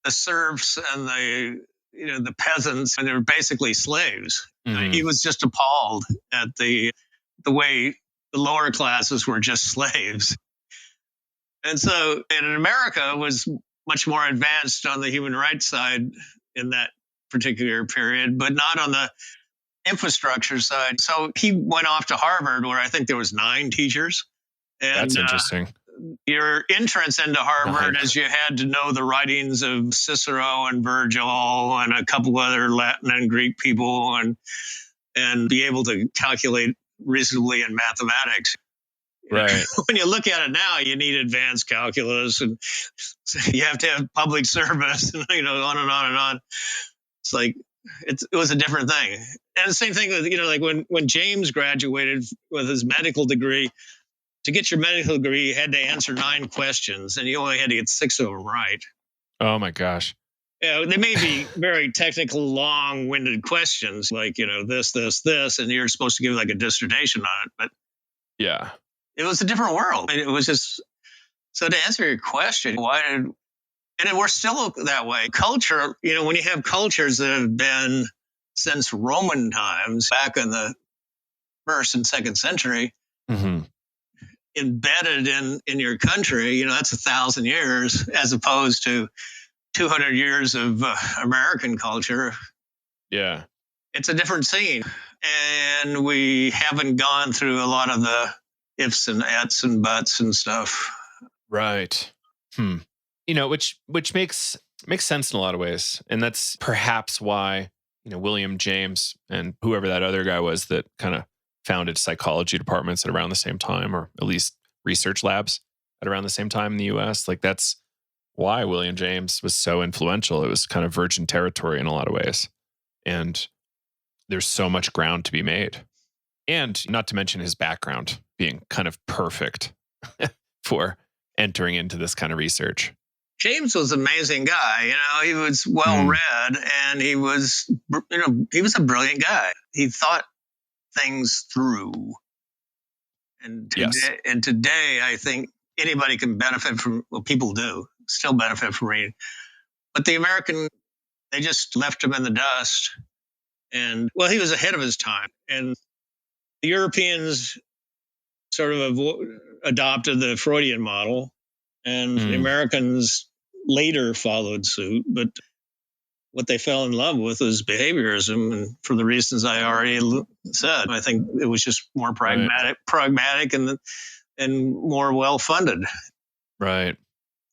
Speaker 2: the serfs and the peasants, and they were basically slaves. He was just appalled at the way the lower classes were just slaves. And so, in America was much more advanced on the human rights side in that particular period, but not on the infrastructure side. So he went off to Harvard, where I think there was 9 teachers. And
Speaker 1: that's interesting.
Speaker 2: Your entrance into Harvard is you had to know the writings of Cicero and Virgil and a couple other Latin and Greek people, and be able to calculate reasonably in mathematics.
Speaker 1: Right.
Speaker 2: When you look at it now, you need advanced calculus, and you have to have public service, and on and on and on. It's like it was a different thing. And the same thing with like when James graduated with his medical degree. To get your medical degree, you had to answer 9 questions, and you only had to get 6 of them right.
Speaker 1: Oh my gosh.
Speaker 2: Yeah, they may be very technical, long-winded questions, like this, and you're supposed to give like a dissertation on it. But
Speaker 1: yeah,
Speaker 2: it was a different world. It was just so to answer your question, and we're still that way. Culture, when you have cultures that have been since Roman times, back in the 1st and 2nd century. Embedded in your country, that's 1,000 years as opposed to 200 years of American culture.
Speaker 1: Yeah.
Speaker 2: It's a different scene. And we haven't gone through a lot of the ifs and ets and buts and stuff.
Speaker 1: Right. Which makes sense in a lot of ways. And that's perhaps why, William James and whoever that other guy was that kind of founded psychology departments at around the same time, or at least research labs at around the same time in the US. Like that's why William James was so influential. It was kind of virgin territory in a lot of ways. And there's so much ground to be made. And not to mention his background being kind of perfect for entering into this kind of research.
Speaker 2: James was an amazing guy. He was well read, and he was a brilliant guy. He thought things through. And today, I think anybody can benefit from, people do still benefit from reading. But the American, they just left him in the dust. And, he was ahead of his time. And the Europeans sort of adopted the Freudian model, and the Americans later followed suit. But what they fell in love with was behaviorism, and for the reasons I already said, I think it was just more pragmatic, and more well funded.
Speaker 1: Right.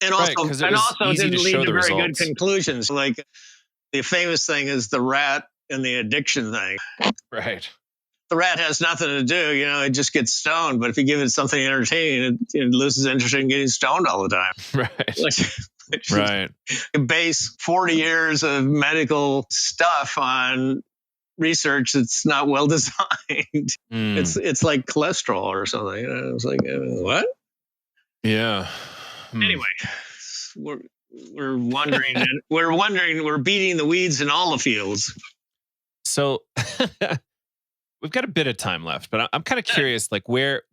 Speaker 2: And also didn't lead to very good conclusions. Like the famous thing is the rat and the addiction thing.
Speaker 1: Right.
Speaker 2: The rat has nothing to do, it just gets stoned. But if you give it something entertaining, it loses interest in getting stoned all the time.
Speaker 1: Right. Right.
Speaker 2: You base 40 years of medical stuff on research that's not well designed. It's like cholesterol or something. It's like, what?
Speaker 1: Yeah.
Speaker 2: Anyway, we're wondering. We're beating the weeds in all the fields.
Speaker 1: So we've got a bit of time left, but I'm kind of curious, like where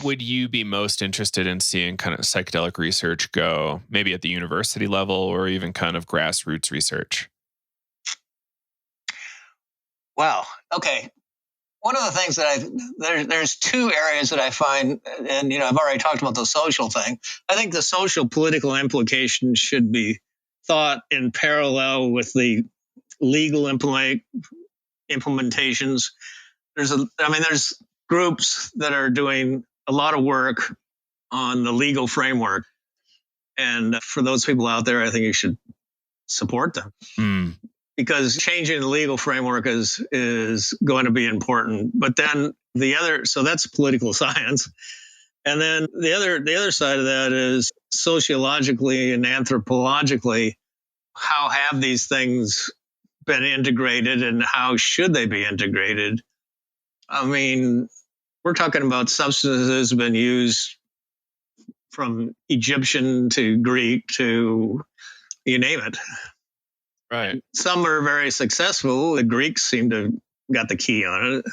Speaker 1: would you be most interested in seeing kind of psychedelic research go, maybe at the university level or even kind of grassroots research?
Speaker 2: Wow. Okay. one of the things that there's two areas that I find, and I've already talked about the social thing. I think the social political implications should be thought in parallel with the legal implementations. There's groups that are doing a lot of work on the legal framework, and for those people out there, I think you should support them. Because changing the legal framework is going to be important. But then so that's political science. And then the other side of that is sociologically and anthropologically, how have these things been integrated and how should they be integrated? I mean, we're talking about substances been used from Egyptian to Greek to you name it.
Speaker 1: Right.
Speaker 2: Some are very successful. The Greeks seem to got the key on it.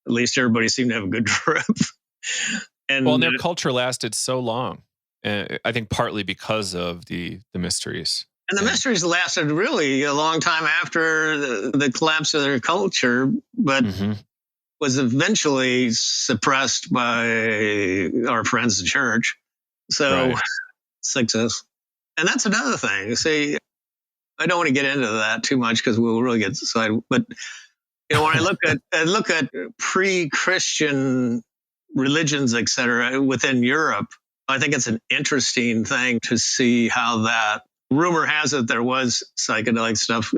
Speaker 2: At least everybody seemed to have a good trip.
Speaker 1: And their culture lasted so long. I think partly because of the mysteries.
Speaker 2: And the mysteries lasted really a long time after the collapse of their culture, but was eventually suppressed by our friends the church. So success. And that's another thing. See, I don't want to get into that too much because we'll really get decided. But when I look at pre-Christian religions, etc., within Europe, I think it's an interesting thing to see how that. Rumor has it there was psychedelic stuff,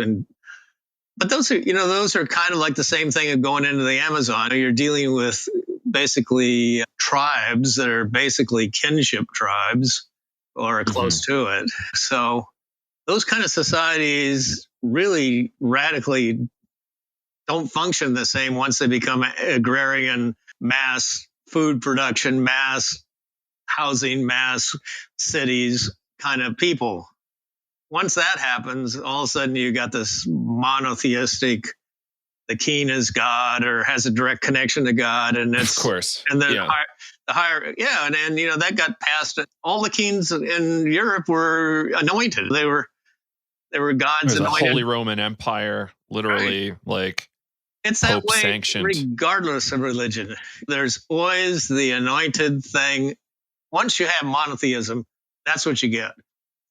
Speaker 2: but those are kind of like the same thing of going into the Amazon. You're dealing with basically tribes that are basically kinship tribes or close to it. So those kind of societies really radically don't function the same once they become agrarian, mass food production, mass housing, mass cities kind of people. Once that happens, all of a sudden you got this monotheistic, the king is God or has a direct connection to God. And it's,
Speaker 1: of course.
Speaker 2: And then the higher, and that got passed. All the kings in Europe were anointed. They were gods
Speaker 1: anointed.
Speaker 2: The
Speaker 1: Holy Roman Empire, literally,
Speaker 2: it's that way,
Speaker 1: sanctioned.
Speaker 2: Regardless of religion. There's always the anointed thing. Once you have monotheism, that's what you get.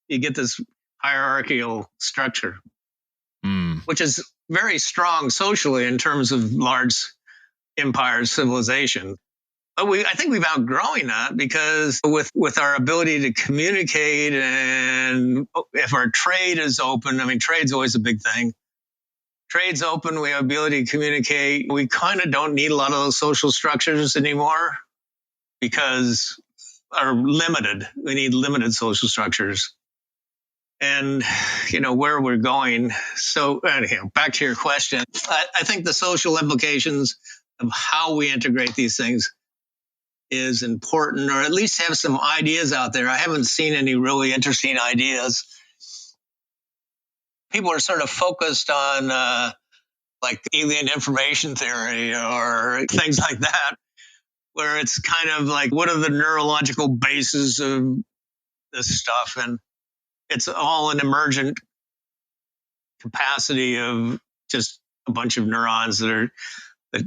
Speaker 2: You get this hierarchical structure, which is very strong socially in terms of large empires, civilization. But I think we've outgrowing that because with our ability to communicate and if our trade is open, trade's always a big thing. Trade's open, we have ability to communicate. We kind of don't need a lot of those social structures anymore because are limited. We need limited social structures. And, where we're going. So anyhow, back to your question. I think the social implications of how we integrate these things is important, or at least have some ideas out there. I haven't seen any really interesting ideas. People are sort of focused on like alien information theory or things like that, where it's kind of like, what are the neurological bases of this stuff? And it's all an emergent capacity of just a bunch of neurons that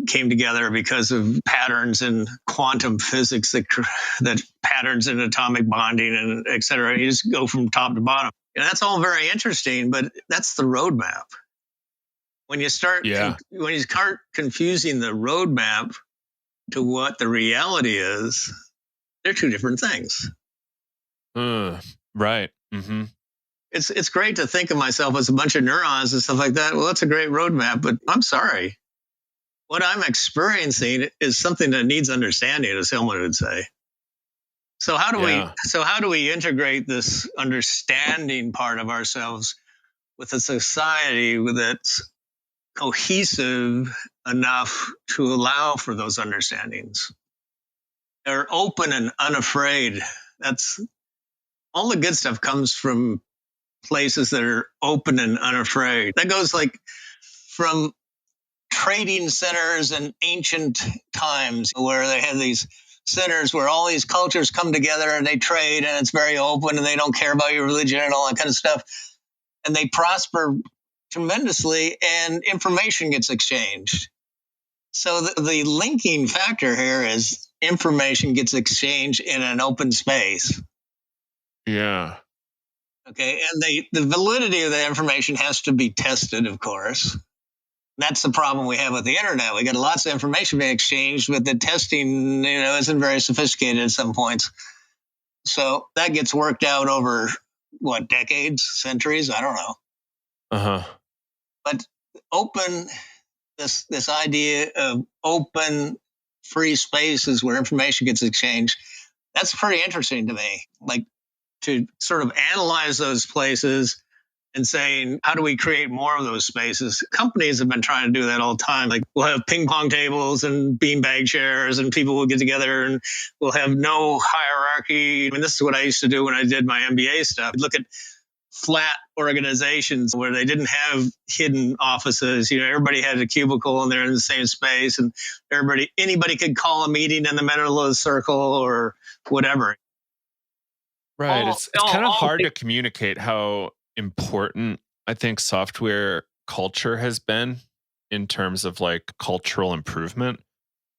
Speaker 2: came together because of patterns in quantum physics, that patterns in atomic bonding and et cetera. You just go from top to bottom. And that's all very interesting, but that's the roadmap. When you start confusing the roadmap to what the reality is, they're two different things.
Speaker 1: Right. Mm-hmm.
Speaker 2: It's great to think of myself as a bunch of neurons and stuff like that. Well, that's a great roadmap, but I'm sorry. What I'm experiencing is something that needs understanding, as Hillman would say. So how do we integrate this understanding part of ourselves with a society that's cohesive enough to allow for those understandings? They're open and unafraid. That's all the good stuff comes from places that are open and unafraid. That goes like from trading centers in ancient times where they had these centers where all these cultures come together and they trade and it's very open and they don't care about your religion and all that kind of stuff. And they prosper tremendously and information gets exchanged. So the linking factor here is information gets exchanged in an open space.
Speaker 1: Yeah.
Speaker 2: Okay, and the validity of the information has to be tested, of course. That's the problem we have with the internet. We got lots of information being exchanged, but the testing, isn't very sophisticated at some points. So that gets worked out over what, decades, centuries? I don't know.
Speaker 1: Uh-huh.
Speaker 2: But open, this idea of open, free spaces where information gets exchanged, that's pretty interesting to me. Like, to sort of analyze those places and saying, how do we create more of those spaces? Companies have been trying to do that all the time. Like, we'll have ping pong tables and beanbag chairs, and people will get together, and we'll have no hierarchy. I mean, this is what I used to do when I did my MBA stuff. Look at flat organizations where they didn't have hidden offices. Everybody had a cubicle and they're in the same space, and anybody could call a meeting in the middle of the circle or whatever.
Speaker 1: Right. It's kind of hard to communicate how important I think software culture has been in terms of like cultural improvement,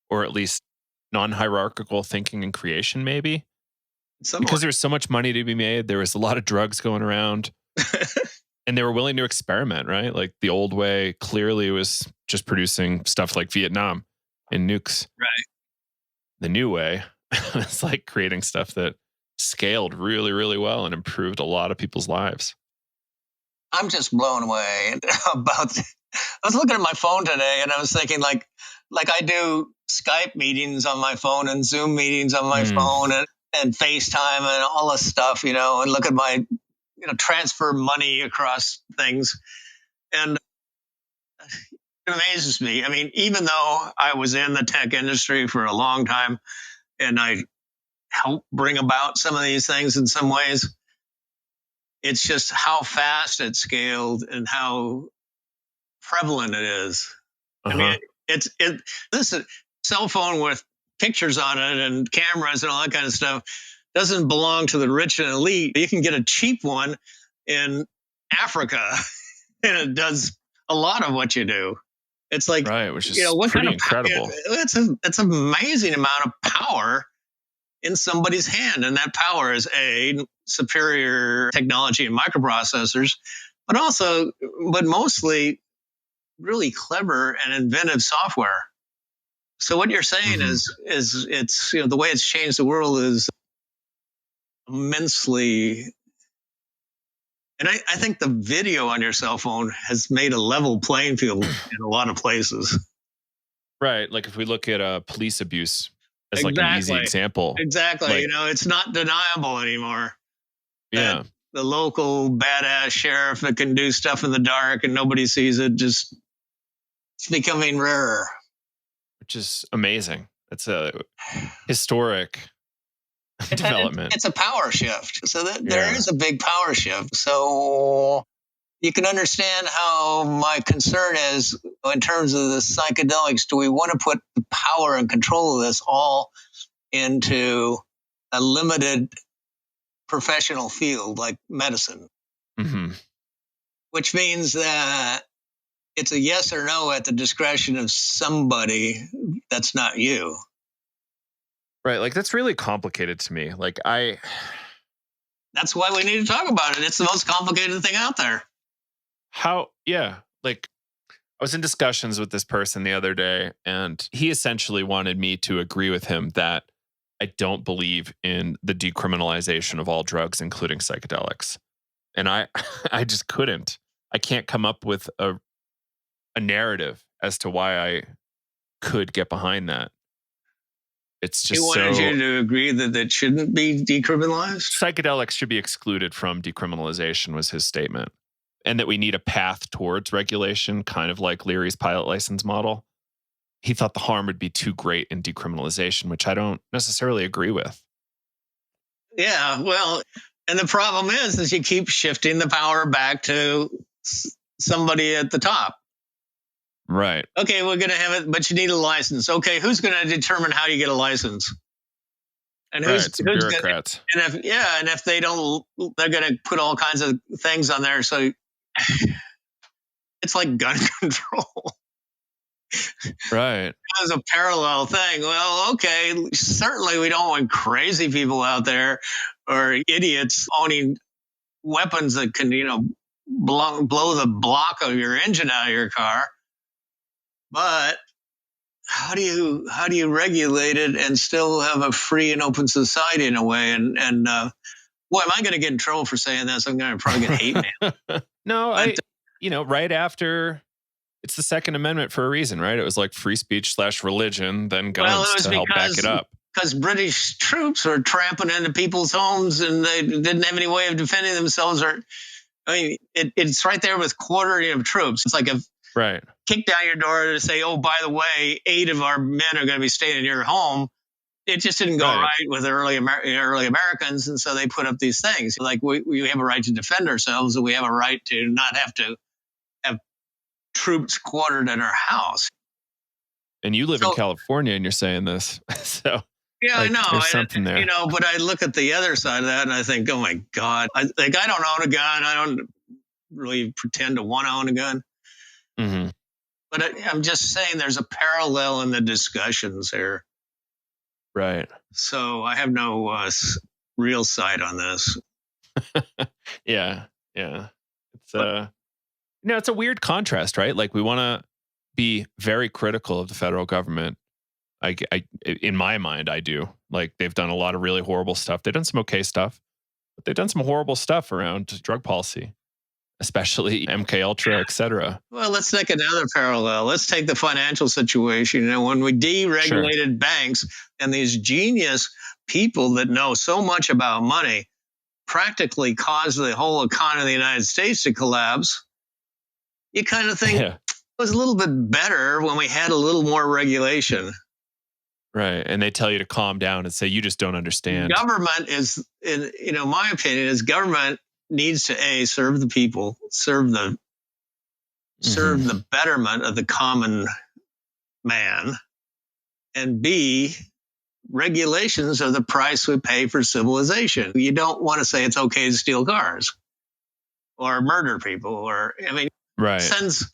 Speaker 1: or at least non-hierarchical thinking and creation, maybe. Because there's so much money to be made. There was a lot of drugs going around. And they were willing to experiment, right? Like the old way clearly was just producing stuff like Vietnam and nukes.
Speaker 2: Right.
Speaker 1: The new way was like creating stuff that scaled really, really well and improved a lot of people's lives.
Speaker 2: I'm just blown away about. I was looking at my phone today and I was thinking, like I do Skype meetings on my phone and Zoom meetings on my phone and FaceTime and all this stuff, and look at my, transfer money across things. And it amazes me. I mean, even though I was in the tech industry for a long time and I helped bring about some of these things in some ways, it's just how fast it scaled and how prevalent it is.
Speaker 1: Uh-huh.
Speaker 2: I mean, this cell phone with pictures on it and cameras and all that kind of stuff doesn't belong to the rich and elite. You can get a cheap one in Africa and it does a lot of what you do. It's like,
Speaker 1: right, which is
Speaker 2: what
Speaker 1: pretty
Speaker 2: kind of
Speaker 1: incredible.
Speaker 2: It's an amazing amount of power in somebody's hand. And that power is superior technology and microprocessors, but mostly really clever and inventive software. So what you're saying is it's, the way it's changed the world is immensely. And I think the video on your cell phone has made a level playing field in a lot of places.
Speaker 1: Right. Like if we look at police abuse as like an easy example.
Speaker 2: Exactly.
Speaker 1: Like,
Speaker 2: it's not deniable anymore.
Speaker 1: Yeah.
Speaker 2: The local badass sheriff that can do stuff in the dark and nobody sees it, it's becoming rarer.
Speaker 1: Which is amazing. It's a historic development.
Speaker 2: It's a power shift. So there is a big power shift. So you can understand how my concern is in terms of the psychedelics. Do we want to put the power and control of this all into a limited professional field like medicine?
Speaker 1: Mm-hmm.
Speaker 2: Which means that it's a yes or no at the discretion of somebody that's not you.
Speaker 1: Right. Like that's really complicated to me. Like
Speaker 2: that's why we need to talk about it. It's the most complicated thing out there.
Speaker 1: Like I was in discussions with this person the other day, and he essentially wanted me to agree with him that I don't believe in the decriminalization of all drugs, including psychedelics. And I just couldn't. I can't come up with a narrative as to why I could get behind that. It's just
Speaker 2: he wanted you to agree that it shouldn't be decriminalized?
Speaker 1: Psychedelics should be excluded from decriminalization was his statement. And that we need a path towards regulation, kind of like Leary's pilot license model. He thought the harm would be too great in decriminalization, which I don't necessarily agree with.
Speaker 2: Yeah, well, and the problem is you keep shifting the power back to somebody at the top.
Speaker 1: Right.
Speaker 2: Okay, we're going to have it, but you need a license. Okay, who's going to determine how you get a license? And who's
Speaker 1: bureaucrats?
Speaker 2: And if they don't, they're going to put all kinds of things on there. So it's like gun control.
Speaker 1: Right.
Speaker 2: As a parallel thing. Well, okay, certainly we don't want crazy people out there or idiots owning weapons that can, blow the block of your engine out of your car. But how do you regulate it and still have a free and open society in a way? And boy, am I going to get in trouble for saying this? I'm going to probably get hate mail.
Speaker 1: No,
Speaker 2: But
Speaker 1: right after it's the Second Amendment for a reason, right? It was like free speech / religion, then guns
Speaker 2: it was
Speaker 1: to help back it up.
Speaker 2: because British troops were tramping into people's homes and they didn't have any way of defending themselves. It's right there with quartering of troops. It's like a
Speaker 1: Right.
Speaker 2: kick down your door to say, oh, by the way, 8 of our men are going to be staying in your home. It just didn't go right with early Americans. And so they put up these things like we have a right to defend ourselves and we have a right to not have to have troops quartered in our house.
Speaker 1: And you live in California and you're saying this. So
Speaker 2: yeah, I know.
Speaker 1: There's something there.
Speaker 2: But I look at the other side of that and I think, oh my God, I don't own a gun. I don't really pretend to want to own a gun.
Speaker 1: Mm-hmm.
Speaker 2: But I'm just saying there's a parallel in the discussions here.
Speaker 1: Right.
Speaker 2: So I have no real side on this.
Speaker 1: Yeah. It's it's a weird contrast, right? Like we want to be very critical of the federal government. I in my mind, I do. Like they've done a lot of really horrible stuff. They've done some okay stuff, but they've done some horrible stuff around drug policy, especially MK Ultra, et cetera.
Speaker 2: Well, let's take another parallel. Let's take the financial situation. When we deregulated banks and these genius people that know so much about money practically caused the whole economy of the United States to collapse, you kind of think it was a little bit better when we had a little more regulation.
Speaker 1: Right. And they tell you to calm down and say, you just don't understand.
Speaker 2: Government is, my opinion is government needs to serve the people, serve the betterment of the common man, and B, regulations are the price we pay for civilization. You don't want to say it's okay to steal cars or murder people since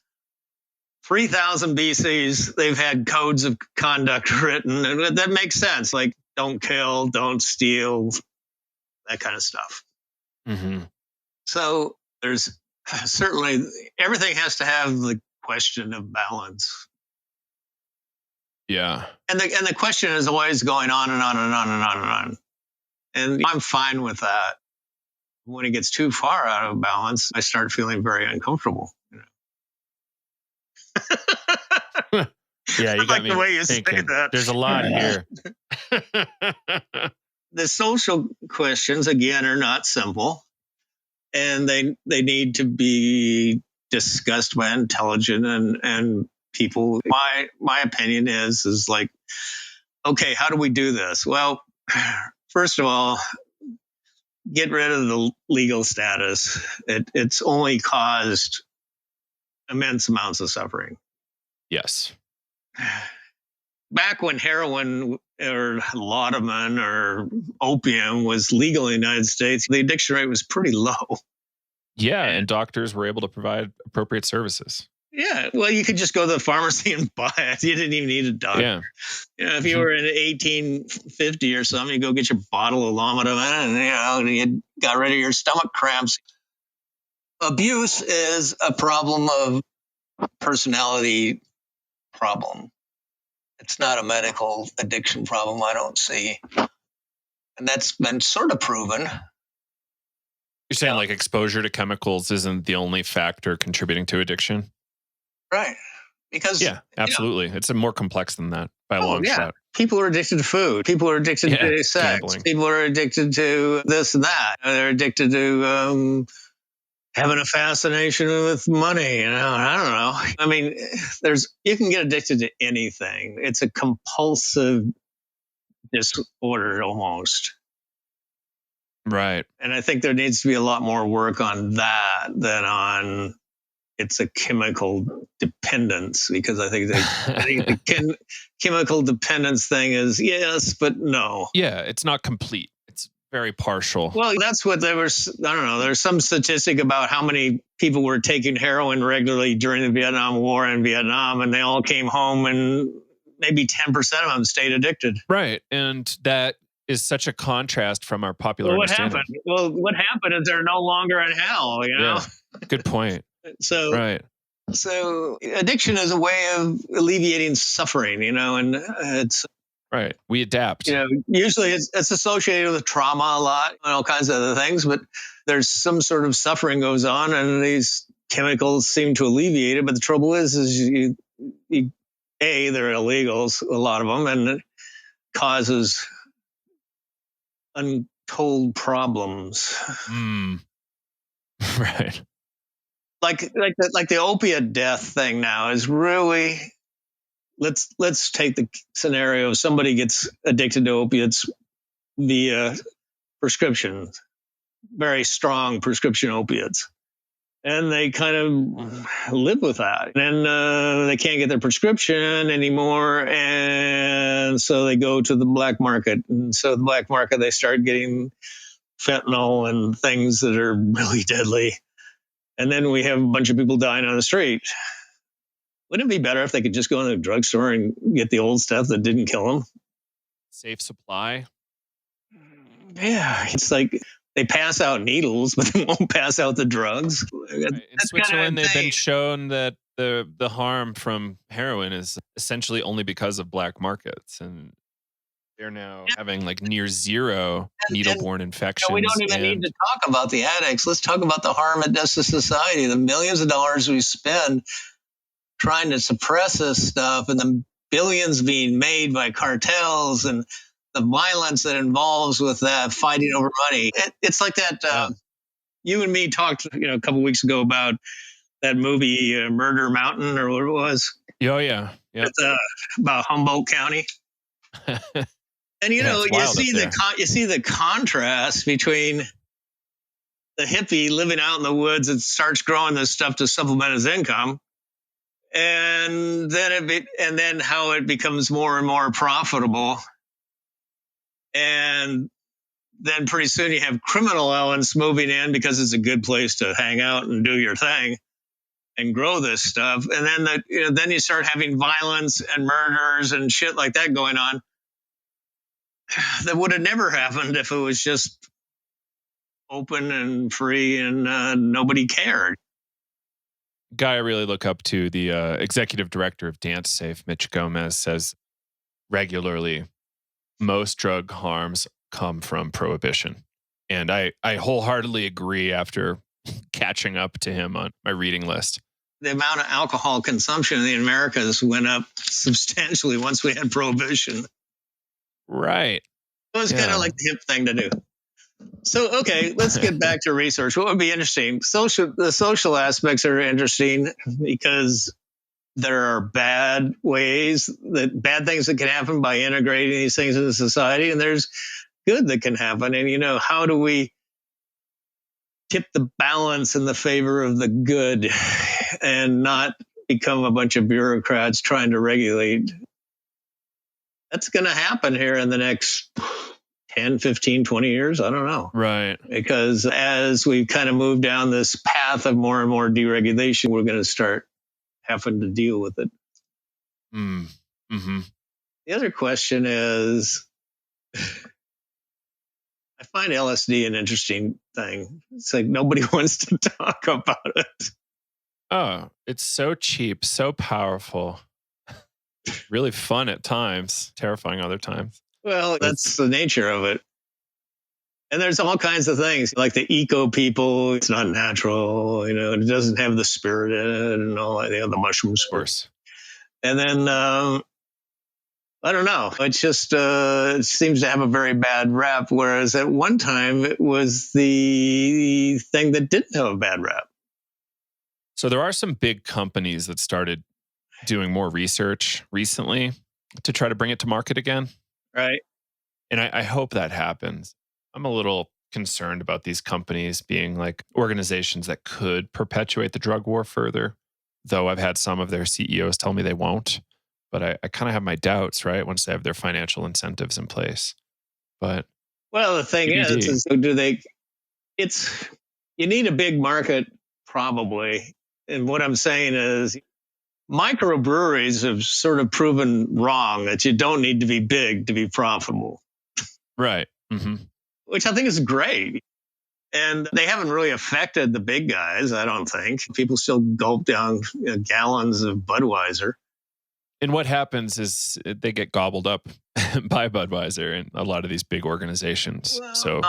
Speaker 2: 3000 BCs, they've had codes of conduct written, and that makes sense. Like don't kill, don't steal, that kind of stuff.
Speaker 1: Mm-hmm.
Speaker 2: So there's certainly everything has to have the question of balance.
Speaker 1: Yeah.
Speaker 2: And the question is always going on and on and on and on and on. And I'm fine with that. When it gets too far out of balance, I start feeling very uncomfortable.
Speaker 1: Yeah, you got
Speaker 2: like
Speaker 1: me
Speaker 2: the way you
Speaker 1: thinking.
Speaker 2: say that.
Speaker 1: There's a lot here.
Speaker 2: The social questions, again, are not simple. And they need to be discussed by intelligent and people. My opinion is like, okay, how do we do this? Well, first of all, get rid of the legal status. It's only caused immense amounts of suffering.
Speaker 1: Yes.
Speaker 2: Back when heroin or laudanum or opium was legal in the United States, the addiction rate was pretty low.
Speaker 1: Yeah, and doctors were able to provide appropriate services.
Speaker 2: Yeah, well, you could just go to the pharmacy and buy it. You didn't even need a doctor.
Speaker 1: Yeah.
Speaker 2: If you were in 1850 or something, you go get your bottle of laudanum and you got rid of your stomach cramps. Abuse is a problem of personality problem. It's not a medical addiction problem, I don't see. And that's been sort of proven.
Speaker 1: You're saying like exposure to chemicals isn't the only factor contributing to addiction?
Speaker 2: Right. Because
Speaker 1: yeah, absolutely. It's more complex than that by a long shot.
Speaker 2: People are addicted to food. People are addicted to sex.
Speaker 1: Gambling.
Speaker 2: People are addicted to this and that. They're addicted to having a fascination with money. I don't know. I mean, you can get addicted to anything. It's a compulsive disorder almost.
Speaker 1: Right.
Speaker 2: And I think there needs to be a lot more work on that than on it's a chemical dependence, because I think the chemical dependence thing is yes, but no.
Speaker 1: Yeah, it's not complete. It's very partial.
Speaker 2: Well, that's what there was. I don't know. There's some statistic about how many people were taking heroin regularly during the Vietnam War in Vietnam, and they all came home, and maybe 10% of them stayed addicted.
Speaker 1: Right. And that is such a contrast from our popular
Speaker 2: Well, what
Speaker 1: understanding.
Speaker 2: happened? Well, what happened is they're no longer in hell, you know?
Speaker 1: Yeah. Good point.
Speaker 2: So,
Speaker 1: Right.
Speaker 2: so addiction is a way of alleviating suffering, you know, and it's,
Speaker 1: Right. We adapt.
Speaker 2: you know, usually it's associated with trauma a lot and all kinds of other things, but there's some sort of suffering goes on and these chemicals seem to alleviate it. But the trouble is they're illegals, a lot of them, and it causes untold problems.
Speaker 1: Right.
Speaker 2: Like the opiate death thing now is really, let's take the scenario of somebody gets addicted to opiates via prescription, very strong prescription opiates. And they kind of live with that. And they can't get their prescription anymore. And so they go to the black market. And so the black market, they start getting fentanyl and things that are really deadly. And then we have a bunch of people dying on the street. Wouldn't it be better if they could just go in the drugstore and get the old stuff that didn't kill them?
Speaker 1: Safe supply.
Speaker 2: Yeah, it's like they pass out needles, but they won't pass out the drugs.
Speaker 1: Right. In Switzerland, they've been shown that the harm from heroin is essentially only because of black markets, and they're now having like near zero needle-borne infections.
Speaker 2: We don't even need to talk about the addicts. Let's talk about the harm it does to society. The millions of dollars we spend trying to suppress this stuff, and the billions being made by cartels, and the violence that involves with that fighting over money. It's like that. You and me talked, a couple weeks ago about that movie Murder Mountain, or what it was.
Speaker 1: Oh yeah, yeah.
Speaker 2: It's about Humboldt County. And you see the contrast between the hippie living out in the woods that starts growing this stuff to supplement his income, and then how it becomes more and more profitable, and then pretty soon you have criminal elements moving in because it's a good place to hang out and do your thing and grow this stuff, and then then you start having violence and murders and shit like that going on. That would have never happened if it was just open and free and nobody cared.
Speaker 1: Guy I really look up to, the executive director of DanceSafe, Mitch Gomez, says regularly most drug harms come from prohibition. And I wholeheartedly agree after catching up to him on my reading list.
Speaker 2: The amount of alcohol consumption in the Americas went up substantially once we had prohibition.
Speaker 1: Right.
Speaker 2: It was kind of like the hip thing to do. So, okay, let's get back to research. What would be interesting? The social aspects are interesting because there are bad things that can happen by integrating these things into society, and there's good that can happen. And, how do we tip the balance in the favor of the good and not become a bunch of bureaucrats trying to regulate? That's going to happen here in the next 10, 15, 20 years. I don't know.
Speaker 1: Right.
Speaker 2: Because as we kind of move down this path of more and more deregulation, we're going to start having to deal with it.
Speaker 1: Mm-hmm.
Speaker 2: The other question is, I find LSD an interesting thing. It's like nobody wants to talk about it.
Speaker 1: Oh, it's so cheap, so powerful. Really fun at times, terrifying other times.
Speaker 2: Well, that's the nature of it. And there's all kinds of things like the eco people. It's not natural, it doesn't have the spirit in it and all that, the mushrooms.
Speaker 1: Of course.
Speaker 2: And then, I don't know. It's just, it seems to have a very bad rap. Whereas at one time it was the thing that didn't have a bad rap.
Speaker 1: So there are some big companies that started doing more research recently to try to bring it to market again.
Speaker 2: Right.
Speaker 1: And I hope that happens. I'm a little concerned about these companies being like organizations that could perpetuate the drug war further, though I've had some of their CEOs tell me they won't. But I kind of have my doubts, right, once they have their financial incentives in place. But
Speaker 2: Well, the thing
Speaker 1: TBD.
Speaker 2: is do they? It's you need a big market probably, and what I'm saying is microbreweries have sort of proven wrong that you don't need to be big to be profitable,
Speaker 1: Right. Mm-hmm.
Speaker 2: which I think is great. And they haven't really affected the big guys, I don't think. People still gulp down gallons of Budweiser.
Speaker 1: And what happens is they get gobbled up by Budweiser and a lot of these big organizations.
Speaker 2: Well,
Speaker 1: So,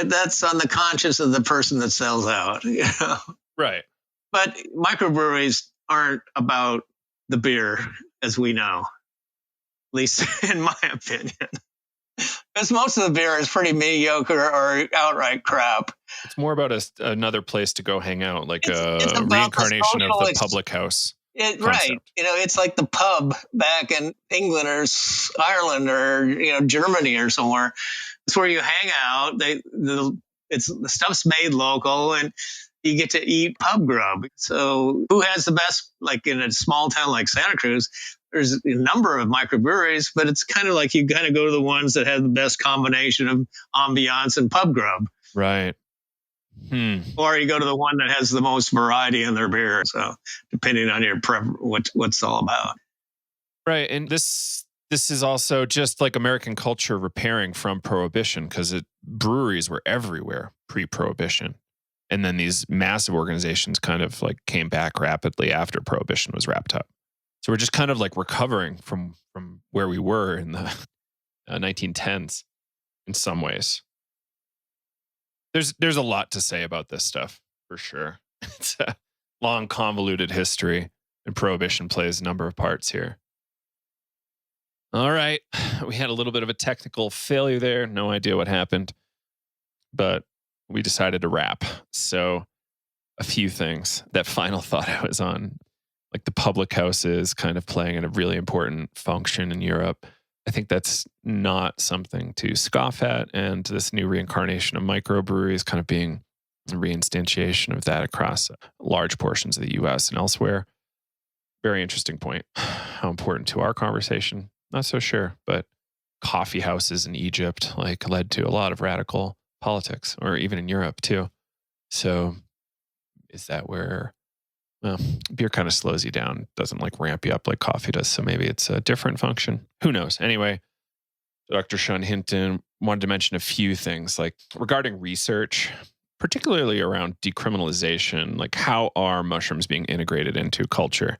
Speaker 2: that's on the conscience of the person that sells out.
Speaker 1: right.
Speaker 2: But microbreweries aren't about the beer, as we know, at least in my opinion. Because most of the beer is pretty mediocre or outright crap.
Speaker 1: It's more about another place to go hang out, like
Speaker 2: It's
Speaker 1: a
Speaker 2: about
Speaker 1: reincarnation of the public house.
Speaker 2: Right. It's like the pub back in England or Ireland or Germany or somewhere. It's where you hang out. The stuff's made local and you get to eat pub grub. So who has the best? Like in a small town like Santa Cruz, there's a number of microbreweries, but it's kind of like you kind of go to the ones that have the best combination of ambiance and pub grub.
Speaker 1: Right.
Speaker 2: Or you go to the one that has the most variety in their beer. So depending on your what's it's all about.
Speaker 1: Right. And this is also just like American culture repairing from prohibition, because breweries were everywhere pre-prohibition. And then these massive organizations kind of like came back rapidly after prohibition was wrapped up. So we're just kind of like recovering from where we were in the 1910s in some ways. There's a lot to say about this stuff, for sure. It's a long, convoluted history, and prohibition plays a number of parts here. All right. We had a little bit of a technical failure there. No idea what happened, but we decided to wrap. So a few things. That final thought I was on, like the public houses kind of playing a really important function in Europe. I think that's not something to scoff at. And this new reincarnation of microbreweries kind of being a reinstantiation of that across large portions of the US and elsewhere. Very interesting point. How important to our conversation? Not so sure, but coffee houses in Egypt like led to a lot of radical politics, or even in Europe too. So is that where beer kind of slows you down, doesn't like ramp you up like coffee does. So maybe it's a different function. Who knows? Anyway, Dr. Sean Hinton wanted to mention a few things like regarding research, particularly around decriminalization, like how are mushrooms being integrated into culture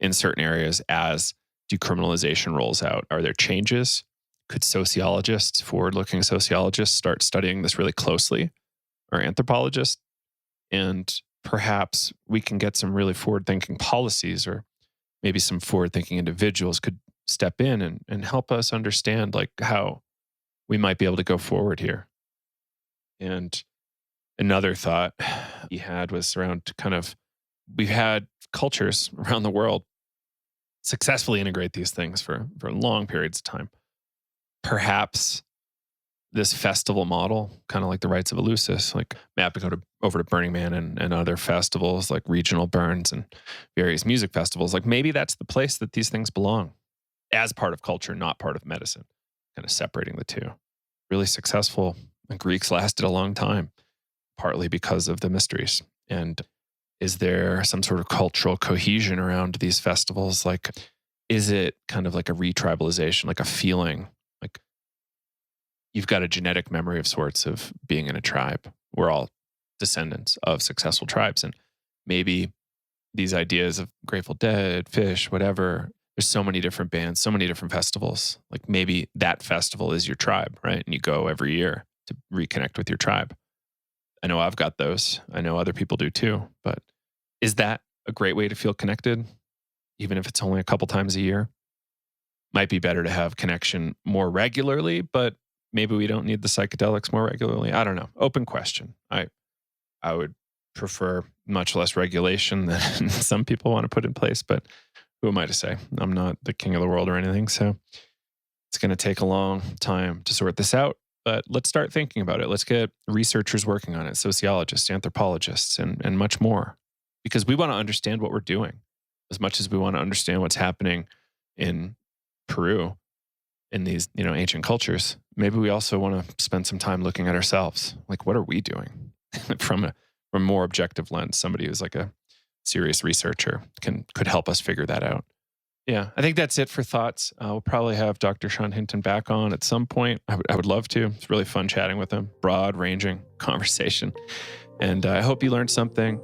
Speaker 1: in certain areas as decriminalization rolls out? Are there changes? Could sociologists, forward-looking sociologists, start studying this really closely, or anthropologists? And perhaps we can get some really forward-thinking policies, or maybe some forward-thinking individuals could step in and help us understand like how we might be able to go forward here. And another thought he had was around kind of, we've had cultures around the world successfully integrate these things for long periods of time. Perhaps this festival model, kind of like the Rites of Eleusis, like mapping over to Burning Man and other festivals like regional burns and various music festivals, like maybe that's the place that these things belong as part of culture, not part of medicine, kind of separating the two. Really successful. The Greeks lasted a long time, partly because of the mysteries. And is there some sort of cultural cohesion around these festivals? Like, is it kind of like a retribalization, like a feeling, like you've got a genetic memory of sorts of being in a tribe? We're all descendants of successful tribes. And maybe these ideas of Grateful Dead, Fish, whatever, there's so many different bands, so many different festivals. Like maybe that festival is your tribe, right? And you go every year to reconnect with your tribe. I know I've got those. I know other people do too. But is that a great way to feel connected, even if it's only a couple times a year? Might be better to have connection more regularly, but maybe we don't need the psychedelics more regularly. I don't know. Open question. I would prefer much less regulation than some people want to put in place, but who am I to say? I'm not the king of the world or anything. So it's going to take a long time to sort this out. But let's start thinking about it. Let's get researchers working on it, sociologists, anthropologists, and much more. Because we want to understand what we're doing as much as we want to understand what's happening in Peru. in these, ancient cultures, maybe we also want to spend some time looking at ourselves. Like, what are we doing from a more objective lens? Somebody who's like a serious researcher could help us figure that out. Yeah, I think that's it for thoughts. We'll probably have Dr. Sean Hinton back on at some point. I would love to. It's really fun chatting with him. Broad-ranging conversation. And I hope you learned something.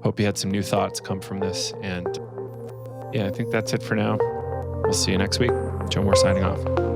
Speaker 1: Hope you had some new thoughts come from this. And yeah, I think that's it for now. We'll see you next week. Joe Moore signing off.